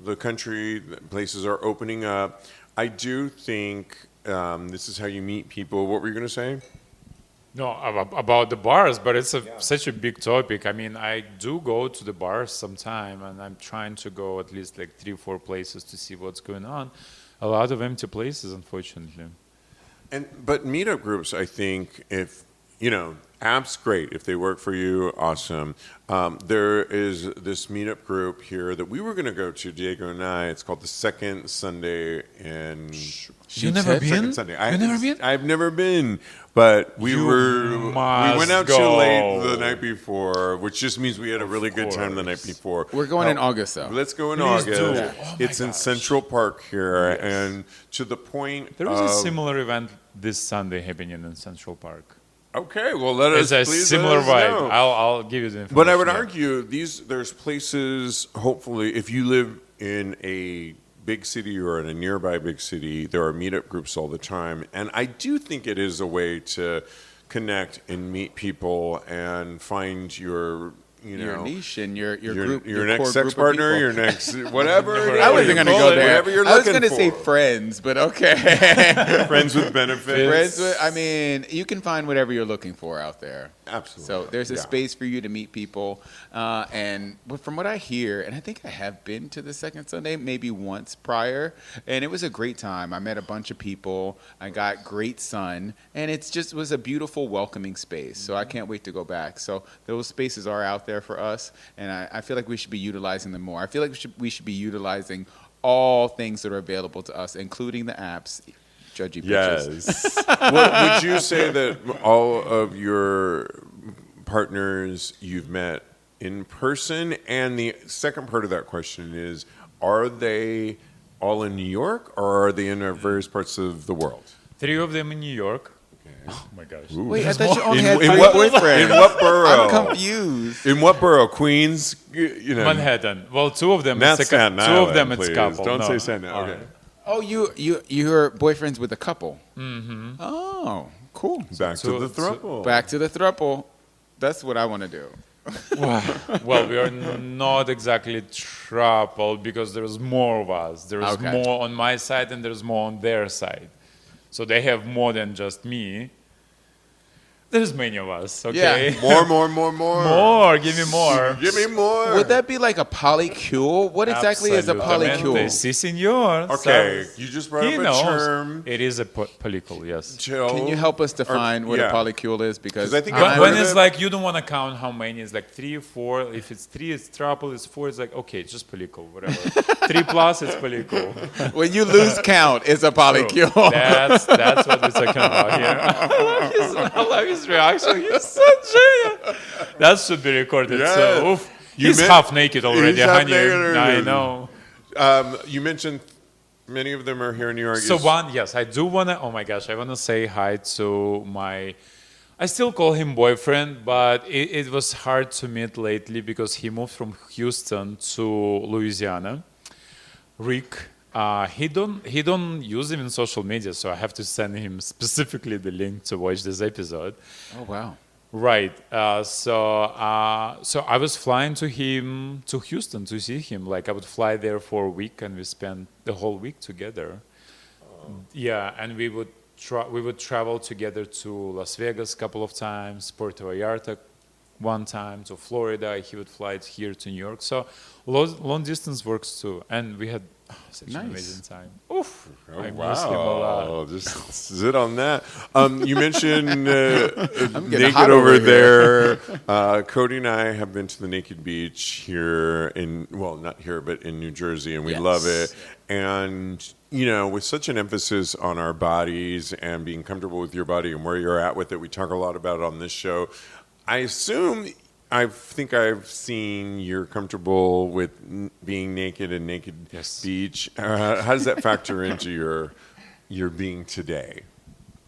the country, that places are opening up. I do think This is how you meet people. What were you going to say? No, about the bars, but it's such a big topic. I mean, I do go to the bars sometime, and I'm trying to go at least like 3-4 places to see what's going on. A lot of empty places, unfortunately. But meetup groups, I think, if apps, great. If they work for you, awesome. There is this meetup group here that we were going to go to, Diego and I. It's called the Second Sunday in. You never been? Second Sunday. You never been? I've never been, but we went out too late go. the night before, which just means we had a really good time the night before. We're going in August, though. Let's go in Please August. do. Oh my It's in gosh. Central Park here, and to the point. There is of, a similar event this Sunday happening in Central Park. Okay, well, let us. It's a please similar let us vibe. know. I'll give you the information. But I would yeah. argue there's places, hopefully, if you live in a big city or in a nearby big city, there are meetup groups all the time. And I do think it is a way to connect and meet people and find your niche and your group, your core next sex group of partner, people. your next whatever. I wasn't going to go there. Whatever you're I was looking going to say for. friends, but okay. Friends with benefits. Friends with, I mean, you can find whatever you're looking for out there. Absolutely. So there's a Yeah. space for you to meet people. And from what I hear, and I think I have been to the Second Sunday maybe once prior, and it was a great time. I met a bunch of people. I got great sun, and it just was a beautiful, welcoming space. So I can't wait to go back. So those spaces are out there for us, and I feel like we should be utilizing them more. I feel like we should be utilizing all things that are available to us, including the apps. Judgy bitches. Yes. Well, would you say that all of your partners you've met in person? And the second part of that question is, are they all in New York, or are they in various parts of the world? 3 of them in New York. Oh my gosh. Wait, I thought you only had In 3 what- boyfriends. In what borough? I'm confused. In what borough? Queens? You know. Manhattan. Well, 2 of them. Not it's Staten two of them. Island, It's please. couple. Don't no. say Staten Island. Okay. Oh, you're boyfriends with a couple. Mm-hmm. Oh, cool. Back to the throuple. Back to the throuple. That's what I want to do. Well, we are not exactly trouble because there's more of us. There's Okay. more on my side and there's more on their side. So they have more than just me. There's many of us, okay? More. More, give me more. Give me more. Would that be like a polycule? What exactly is a Absolutamente. polycule? Si, senor. Okay, So- you just brought He up a knows. term. It is a polycule, yes. Chill. Can you help us define what yeah. a polycule is? Because 'Cause I think I'm- I've When heard of it's it. like you don't want to count how many, it's like 3 or 4. If it's 3, it's triple. It's 4, it's like, okay, it's just polycule, whatever. 3 plus, it's polycle. when you lose count, it's a polycule. That's what we're talking about here. I love his reaction. He's so genius. That should be recorded. Yes. So, oof. You He's meant- half naked already, He's half honey. naked I already. know. You mentioned many of them are here in New York. So Is- yes, I do want to, oh my gosh, I want to say hi to my, I still call him boyfriend, but it was hard to meet lately because he moved from Houston to Louisiana. Rick, he don't use him in social media, so I have to send him specifically the link to watch this episode. Oh wow. Right. So I was flying to Houston to see him. Like I would fly there for a week, and we spent the whole week together. Yeah, and we would travel together to Las Vegas a couple of times, Puerto Vallarta one time, to Florida. He would fly here to New York. So long distance works too, and we had such an Nice. amazing time. Oof! Oh, I miss him a lot. wow. Just sit on that. You mentioned getting Naked hot over over there. Cody and I have been to the Naked Beach here not here, but in New Jersey, and we Yes. love it. And, with such an emphasis on our bodies and being comfortable with your body and where you're at with it, we talk a lot about it on this show. I think I've seen you're comfortable with being naked in Naked Yes. Beach. How does that factor into your being today?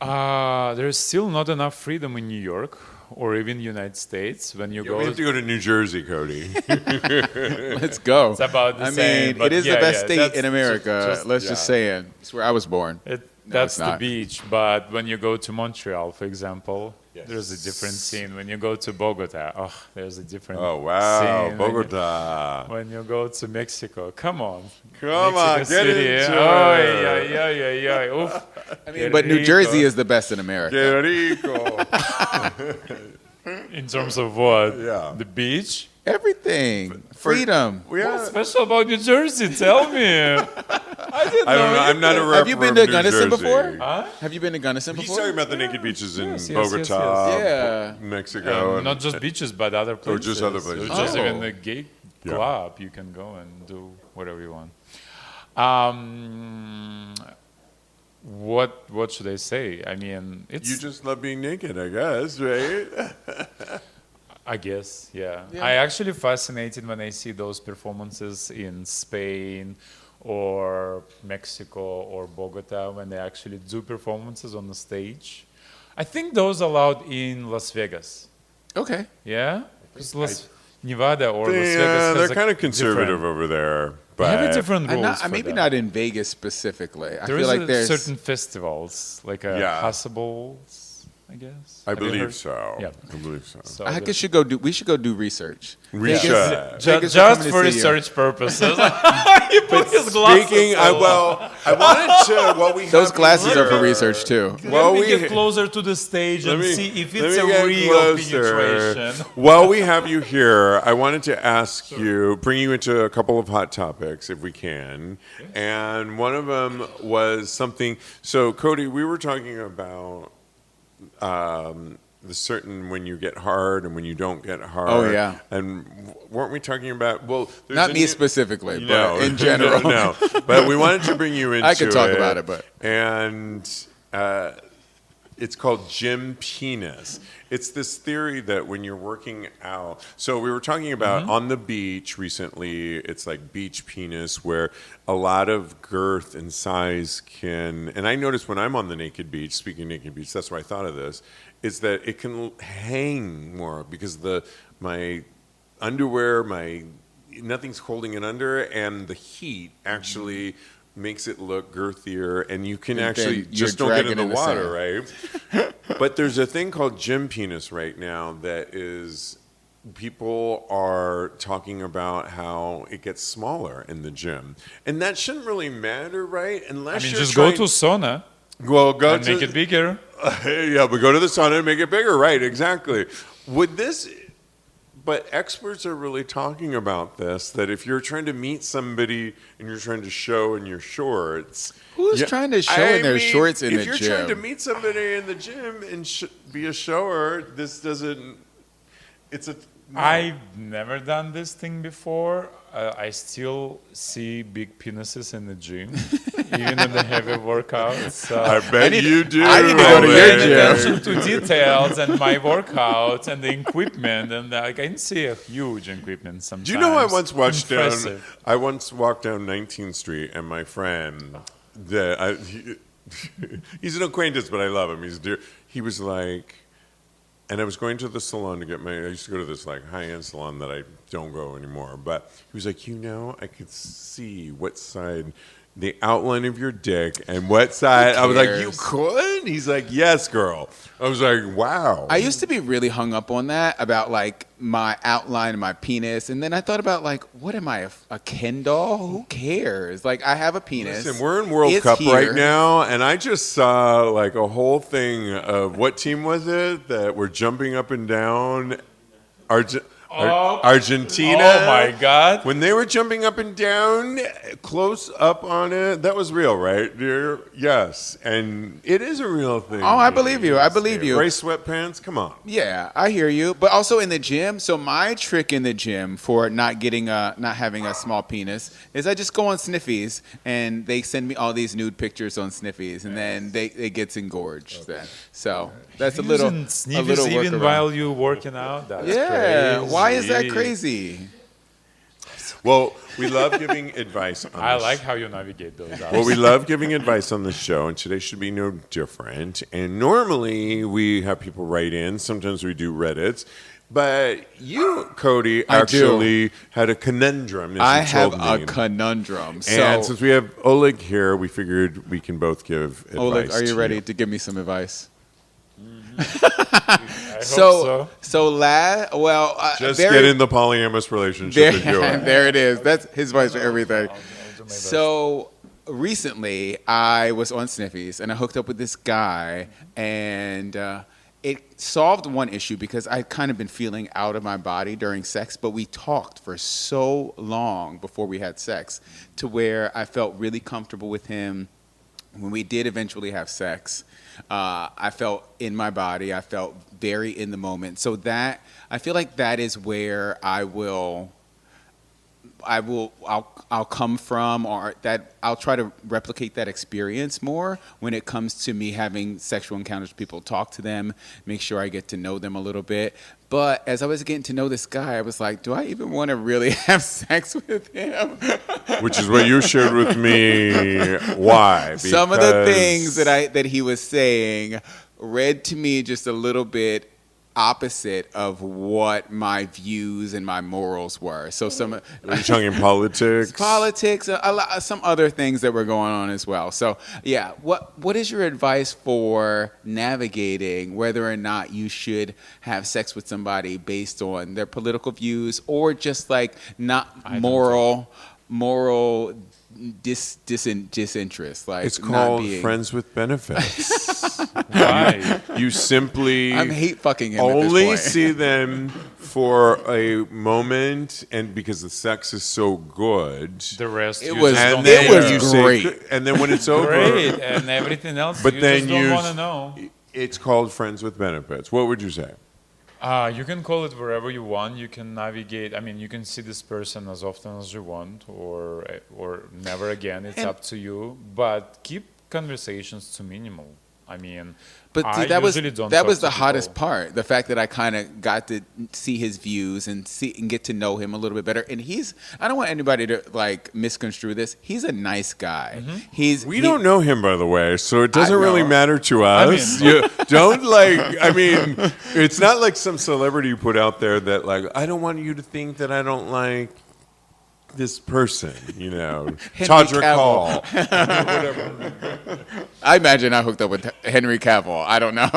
There's still not enough freedom in New York or even United States when you go. We have to go to New Jersey, Cody. Let's go. It's about the I same, mean, but it is yeah, the best yeah, state that's in America. just- Let's just say it. It's where I was born. That's it's the not. beach, but when you go to Montreal, for example, Yes. there's a different scene. When you go to Bogota, there's a different Oh, wow. scene. Bogota. When you go to Mexico, come on. Come on, Mexico get City. into Oh, it. yeah. Oof. I mean, but New Jersey is the best in America. Que rico. In terms of what? Yeah. The beach? Everything. Freedom. What's special about New Jersey? Tell me. I didn't I don't know. know. I'm not a rep Have you been to from New Gunnison Jersey. before? Huh? Have you been to Gunnison He's before? talking about the naked beaches in Yes, Bogota, Yeah. Mexico. and- Not just beaches, but other places. just other places. Or just Oh. even the gay Yeah. club, you can go and do whatever you want. What should I say? I mean, it's. You just love being naked, I guess, right? I guess, yeah. Yeah. I actually fascinated when I see those performances in Spain or Mexico or Bogota when they actually do performances on the stage. I think those allowed in Las Vegas. Okay. Yeah? Because Nevada or Las Vegas Yeah, has they're a kind of conservative different- over there. They have a But different And rules. not, maybe for not that. in Vegas specifically. I There feel is like there's certain festivals, like Yeah. Possibles, I guess. I Have you believe heard? so. Yeah. I believe so. So I there's- guess we should go do research. We should. Vegas Just is coming to for see you. research purposes. He put his glasses Speaking, I wanted to. Well, we Those have glasses are for here- research too. Well, Let me we get closer to the stage Let and me- see if let it's me a get real closer. penetration. While we have you here, I wanted to ask you, bring you into a couple of hot topics, if we can. And one of them was something. So, Cody, we were talking about the certain when you get hard and when you don't get hard. Oh, yeah. And weren't we talking about? Well, there's Not a me new- specifically, but No, in general. no. But we wanted to bring you into I could talk about it, but and it's called gym penis. It's this theory that when you're working out, so we were talking about on the beach recently, it's like beach penis, where a lot of girth and size can, and I noticed when I'm on the naked beach, speaking of naked beach, that's why I thought of this, is that it can hang more because my underwear, nothing's holding it under, and the heat actually makes it look girthier, and you can And actually then you're just don't get in dragging the in the water, right? But there's a thing called gym penis right now that is, people are talking about how it gets smaller in the gym, and that shouldn't really matter, right? Unless I mean, you're just trying, go to sauna well, go and to make it bigger. yeah, but go to the sauna and make it bigger, right? Exactly. Would this? But experts are really talking about this, that if you're trying to meet somebody and you're trying to show in your shorts. who's trying to show in their shorts in the If you're trying to gym? meet somebody in the gym and be a shower, this doesn't, it's a, no. I've never done this thing before. I still see big penises in the gym, even in the heavy workouts. I bet you do. I need to go to your Oleg. gym. Attention to details and my workouts and the equipment, and I can see a huge equipment sometimes. Do you know I once watched Impressive. I once walked down 19th Street and my friend, he's an acquaintance, but I love him. He's dear. He was like, and I was going to the salon to get I used to go to this like high-end salon that I don't go anymore. But he was like, I could see what side, the outline of your dick and what side. I was like, you cares? could? He's like, yes, girl. I was like, wow. I used to be really hung up on that about like my outline and my penis, and then I thought about like, what am I, a Ken doll? Who cares? Like, I have a penis. Listen, we're in World It's Cup here. right now, and I just saw like a whole thing of what team was it that were jumping up and down? Argentina. Oh my God! When they were jumping up and down, close up on it, that was real, right, dear? Yes, and it is a real thing. Oh, I believe you. I believe you. Race sweatpants, come on. Yeah, I hear you. But also in the gym. So my trick in the gym for not having a small penis is I just go on Sniffies, and they send me all these nude pictures on Sniffies, and then it gets engorged. Then so that's a little Sneakers even workaround. while you working out. That's Yeah, crazy. why is that crazy? Well, we love giving advice on I this. like how you navigate those. Well, we love giving advice on the show, and today should be no different. And normally we have people write in. Sometimes we do Reddits. But you, Cody, I do. actually had a conundrum. As I you have told a me. conundrum. So, And since we have Oleg here, we figured we can both give advice. Oleg, are you to ready to give me some advice? I hope So so. Just very- get in the polyamorous relationship and do it. There it is. That's his voice for everything. I'll do my best. So recently I was on Sniffies and I hooked up with this guy, and it solved one issue because I'd kind of been feeling out of my body during sex, but we talked for so long before we had sex to where I felt really comfortable with him. When we did eventually have sex, I felt in my body. I felt very in the moment. So that, I feel like that is where I'll come from, or that I'll try to replicate that experience more when it comes to me having sexual encounters with people, talk to them, make sure I get to know them a little bit. But as I was getting to know this guy, I was like, do I even want to really have sex with him? Which is what you shared with me. Why? Some of the Because- things that he was saying read to me just a little bit opposite of what my views and my morals were. So some Are you talking politics? some other things that were going on as well. So yeah, what is your advice for navigating whether or not you should have sex with somebody based on their political views, or just like not moral disinterest? Like, It's not called being friends with benefits. Why? You simply I'm hate fucking him at this only point. see them for a moment, and because the sex is so good. The rest It you was- just And don't then it was care. you say, great. and then when it's over, Great, and everything else but you then just don't you, want to know. it's called friends with benefits. What would you say? You can call it wherever you want. You can navigate. I mean, you can see this person as often as you want, or never again. It's And- up to you. But keep conversations to minimal. I mean, But see, I that was usually don't that talk was to the hottest people. part. The fact that I kind of got to see his views and get to know him a little bit better. And I don't want anybody to like misconstrue this. He's a nice guy. Mm-hmm. We don't know him, by the way, so it doesn't really know. matter to us. mean- You don't like. I mean, it's not like some celebrity you put out there that like. I don't want you to think that I don't like this person. You know, Todrick Cavill. Hall. I imagine I hooked up with Henry Cavill. I don't know.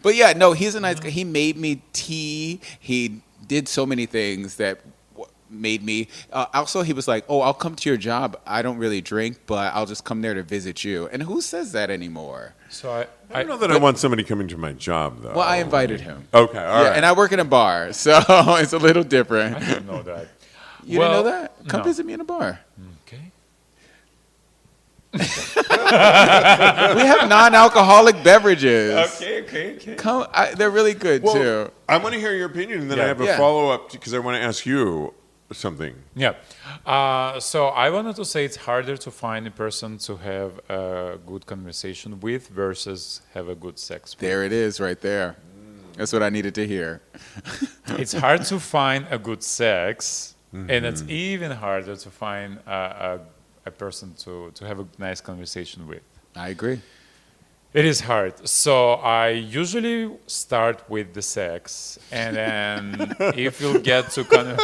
But yeah, no, he's a nice guy. He made me tea. He did so many things that made me. Also, he was like, "Oh, I'll come to your job. I don't really drink, but I'll just come there to visit you." And who says that anymore? So I don't know that I want somebody coming to my job, though. Well, I invited him. Okay, all right. And I work in a bar, so it's a little different. I didn't know that. You Well, didn't know that? Come no. visit me in a bar. Okay. We have non-alcoholic beverages. okay. Come, they're really good Well, too. I want to hear your opinion, and then I Yeah. have a Yeah. follow-up because I want to ask you something. Yeah. So I wanted to say it's harder to find a person to have a good conversation with versus have a good sex with. There it is, right there. That's what I needed to hear. It's hard to find a good sex, and Mm-hmm. it's even harder to find a person to have a nice conversation with. I agree. It is hard. So I usually start with the sex, and then if you get to kind of...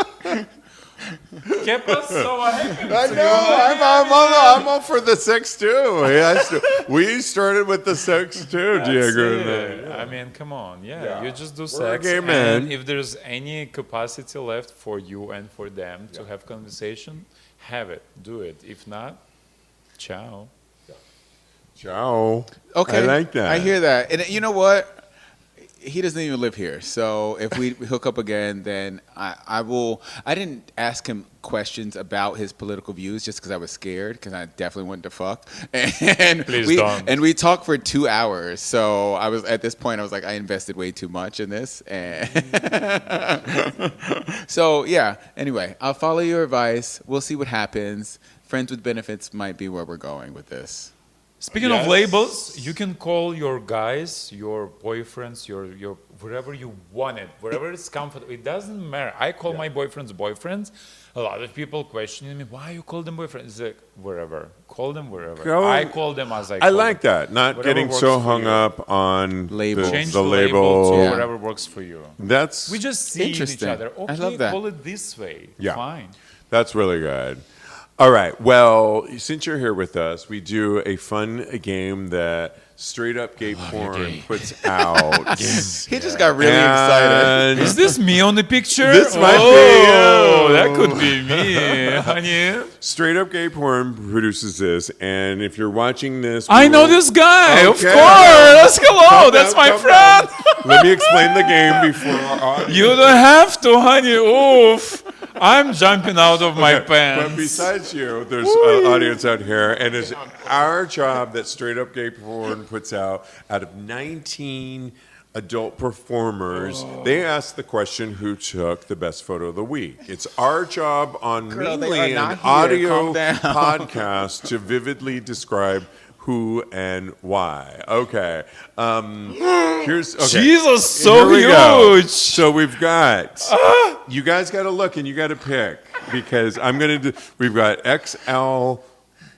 ¿Qué pasó? What happened I to know. I'm all for the sex too. We started with the sex too, That's Diego. it. I mean, come on. Yeah, you just do sex. gay men. And if there's any capacity left for you and for them to have conversation, have it. Do it. If not, ciao. Ciao. Okay. I like that. I hear that. And you know what? He doesn't even live here. So if we hook up again, then I will. I didn't ask him questions about his political views just because I was scared, because I definitely wanted to fuck. And Please don't. And we talked for 2 hours. So I was at this point, I was like, I invested way too much in this. And so yeah. Anyway, I'll follow your advice. We'll see what happens. Friends with benefits might be where we're going with this. Speaking of labels, you can call your guys, your boyfriends, your wherever you want it, wherever it's comfortable. It doesn't matter. I call my boyfriends boyfriends. A lot of people questioning me, why you call them boyfriends? It's like, wherever. Call them wherever. I call them as I call I like them. that. Not Whatever getting works so for hung you. up on Labels. Change the the label label. to Yeah. whatever works for you. That's We just see each Interesting. other. I Okay, love that. call it this way. Yeah. Fine. That's really good. All right. Well, since you're here with us, we do a fun game that Straight Up Gay Porn puts out. He just got really excited. Is this me on the picture? This might be you. That could be me, honey. Straight Up Gay Porn produces this, and if you're watching this, I know this guy, of Okay. course. Hello, that's my Come friend. down. Let me explain the game before our audience. You don't have to, honey. Oof. I'm jumping out of my pants. But besides you, there's an audience out here, and it's our job that Straight Up Gay Porn puts out of 19 adult performers. They ask the question, who took the best photo of the week? It's our job on Girl, they mainly are an not here. audio Calm down. podcast to vividly describe who and why. Okay. Here's okay. Jesus, so Here we go. huge. So we've got. You guys got to look and you got to pick because I'm gonna do. We've got XL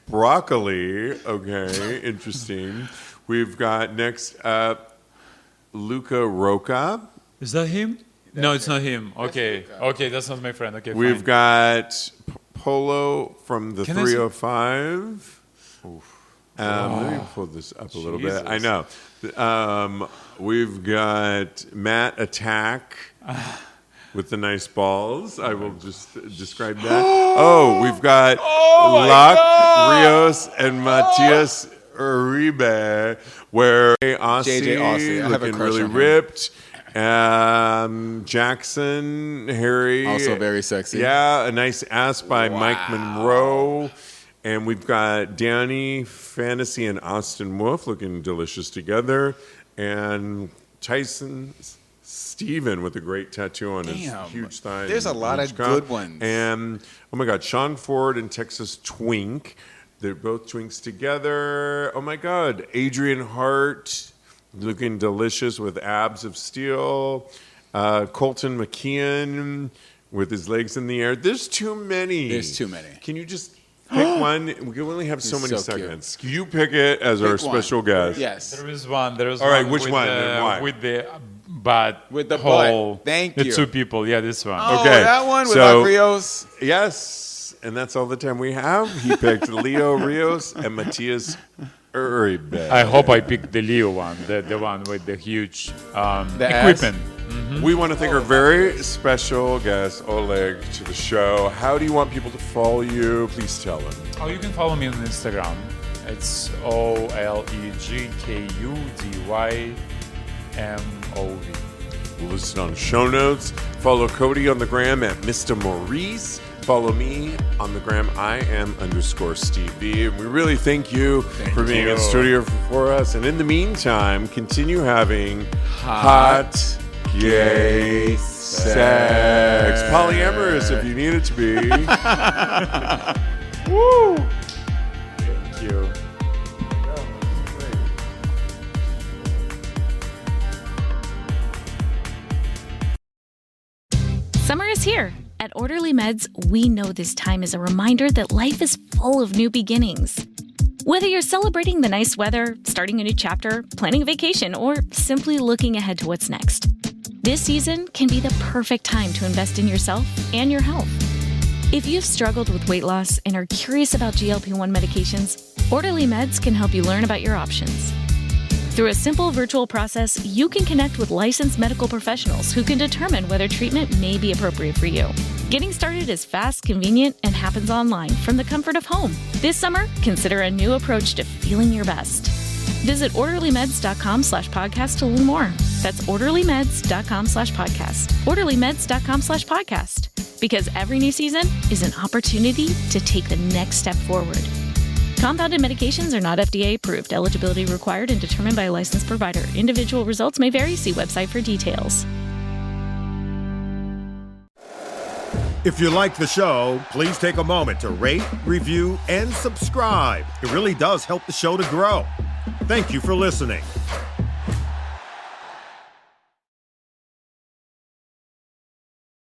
broccoli. Okay, interesting. We've got next up Luca Roca. Is that him? No, it's not him. Okay, okay, that's not my friend. Okay, We've fine. got Polo from the Can I see- 305. Let me pull this up a little bit. I know. We've got Matt Attack with the nice balls. I will just describe that. Oh, we've got Locke Rios and Matias Uribe, where Aussie, JJ Aussie. I have a looking crush really on him. ripped. Jackson, Harry. Also very sexy. Yeah, a nice ass by Mike Monroe. And we've got Danny Fantasy and Austin Wolf looking delicious together. And Tyson Steven with a great tattoo on his Damn. huge thigh. There's a and lot huge of cock. good ones. And, oh my God, Sean Ford and Texas Twink. They're both twinks together. Oh my God, Adrian Hart looking delicious with abs of steel. Colton McKeon with his legs in the air. There's too many. There's too many. Can you just pick one? We can only have so He's many so cute. seconds. You pick it as our Pick one. special guest. Yes. There is one. There is All right, one. which with one the- and why? With the butt. With the hole. butt. Thank the you. two people. Yeah, this one. Oh, Okay, that one with so- Locke Rios. Yes, and that's all the time we have. He picked Leo Rios and Matias Uribe. I hope I picked the Leo one, the one with the huge The equipment. We want to thank our very special guest, Oleg, to the show. How do you want people to follow you? Please tell them. Oh, you can follow me on Instagram. It's OlegKudymov. Listed on show notes. Follow Cody on the gram at Mr. Maurice. Follow me on the gram. I am _Steve B. And we really thank you for being in studio for us. And in the meantime, continue having hot gay sex. Polyamorous if you need it to be. Woo! Thank you. Summer is here. At Orderly Meds, we know this time is a reminder that life is full of new beginnings. Whether you're celebrating the nice weather, starting a new chapter, planning a vacation, or simply looking ahead to what's next, this season can be the perfect time to invest in yourself and your health. If you've struggled with weight loss and are curious about GLP-1 medications, Orderly Meds can help you learn about your options. Through a simple virtual process, you can connect with licensed medical professionals who can determine whether treatment may be appropriate for you. Getting started is fast, convenient, and happens online from the comfort of home. This summer, consider a new approach to feeling your best. Visit orderlymeds.com/podcast to learn more. That's orderlymeds.com/podcast. orderlymeds.com/podcast. Because every new season is an opportunity to take the next step forward. Compounded medications are not FDA approved. Eligibility required and determined by a licensed provider. Individual results may vary. See website for details. If you like the show, please take a moment to rate, review, and subscribe. It really does help the show to grow. Thank you for listening.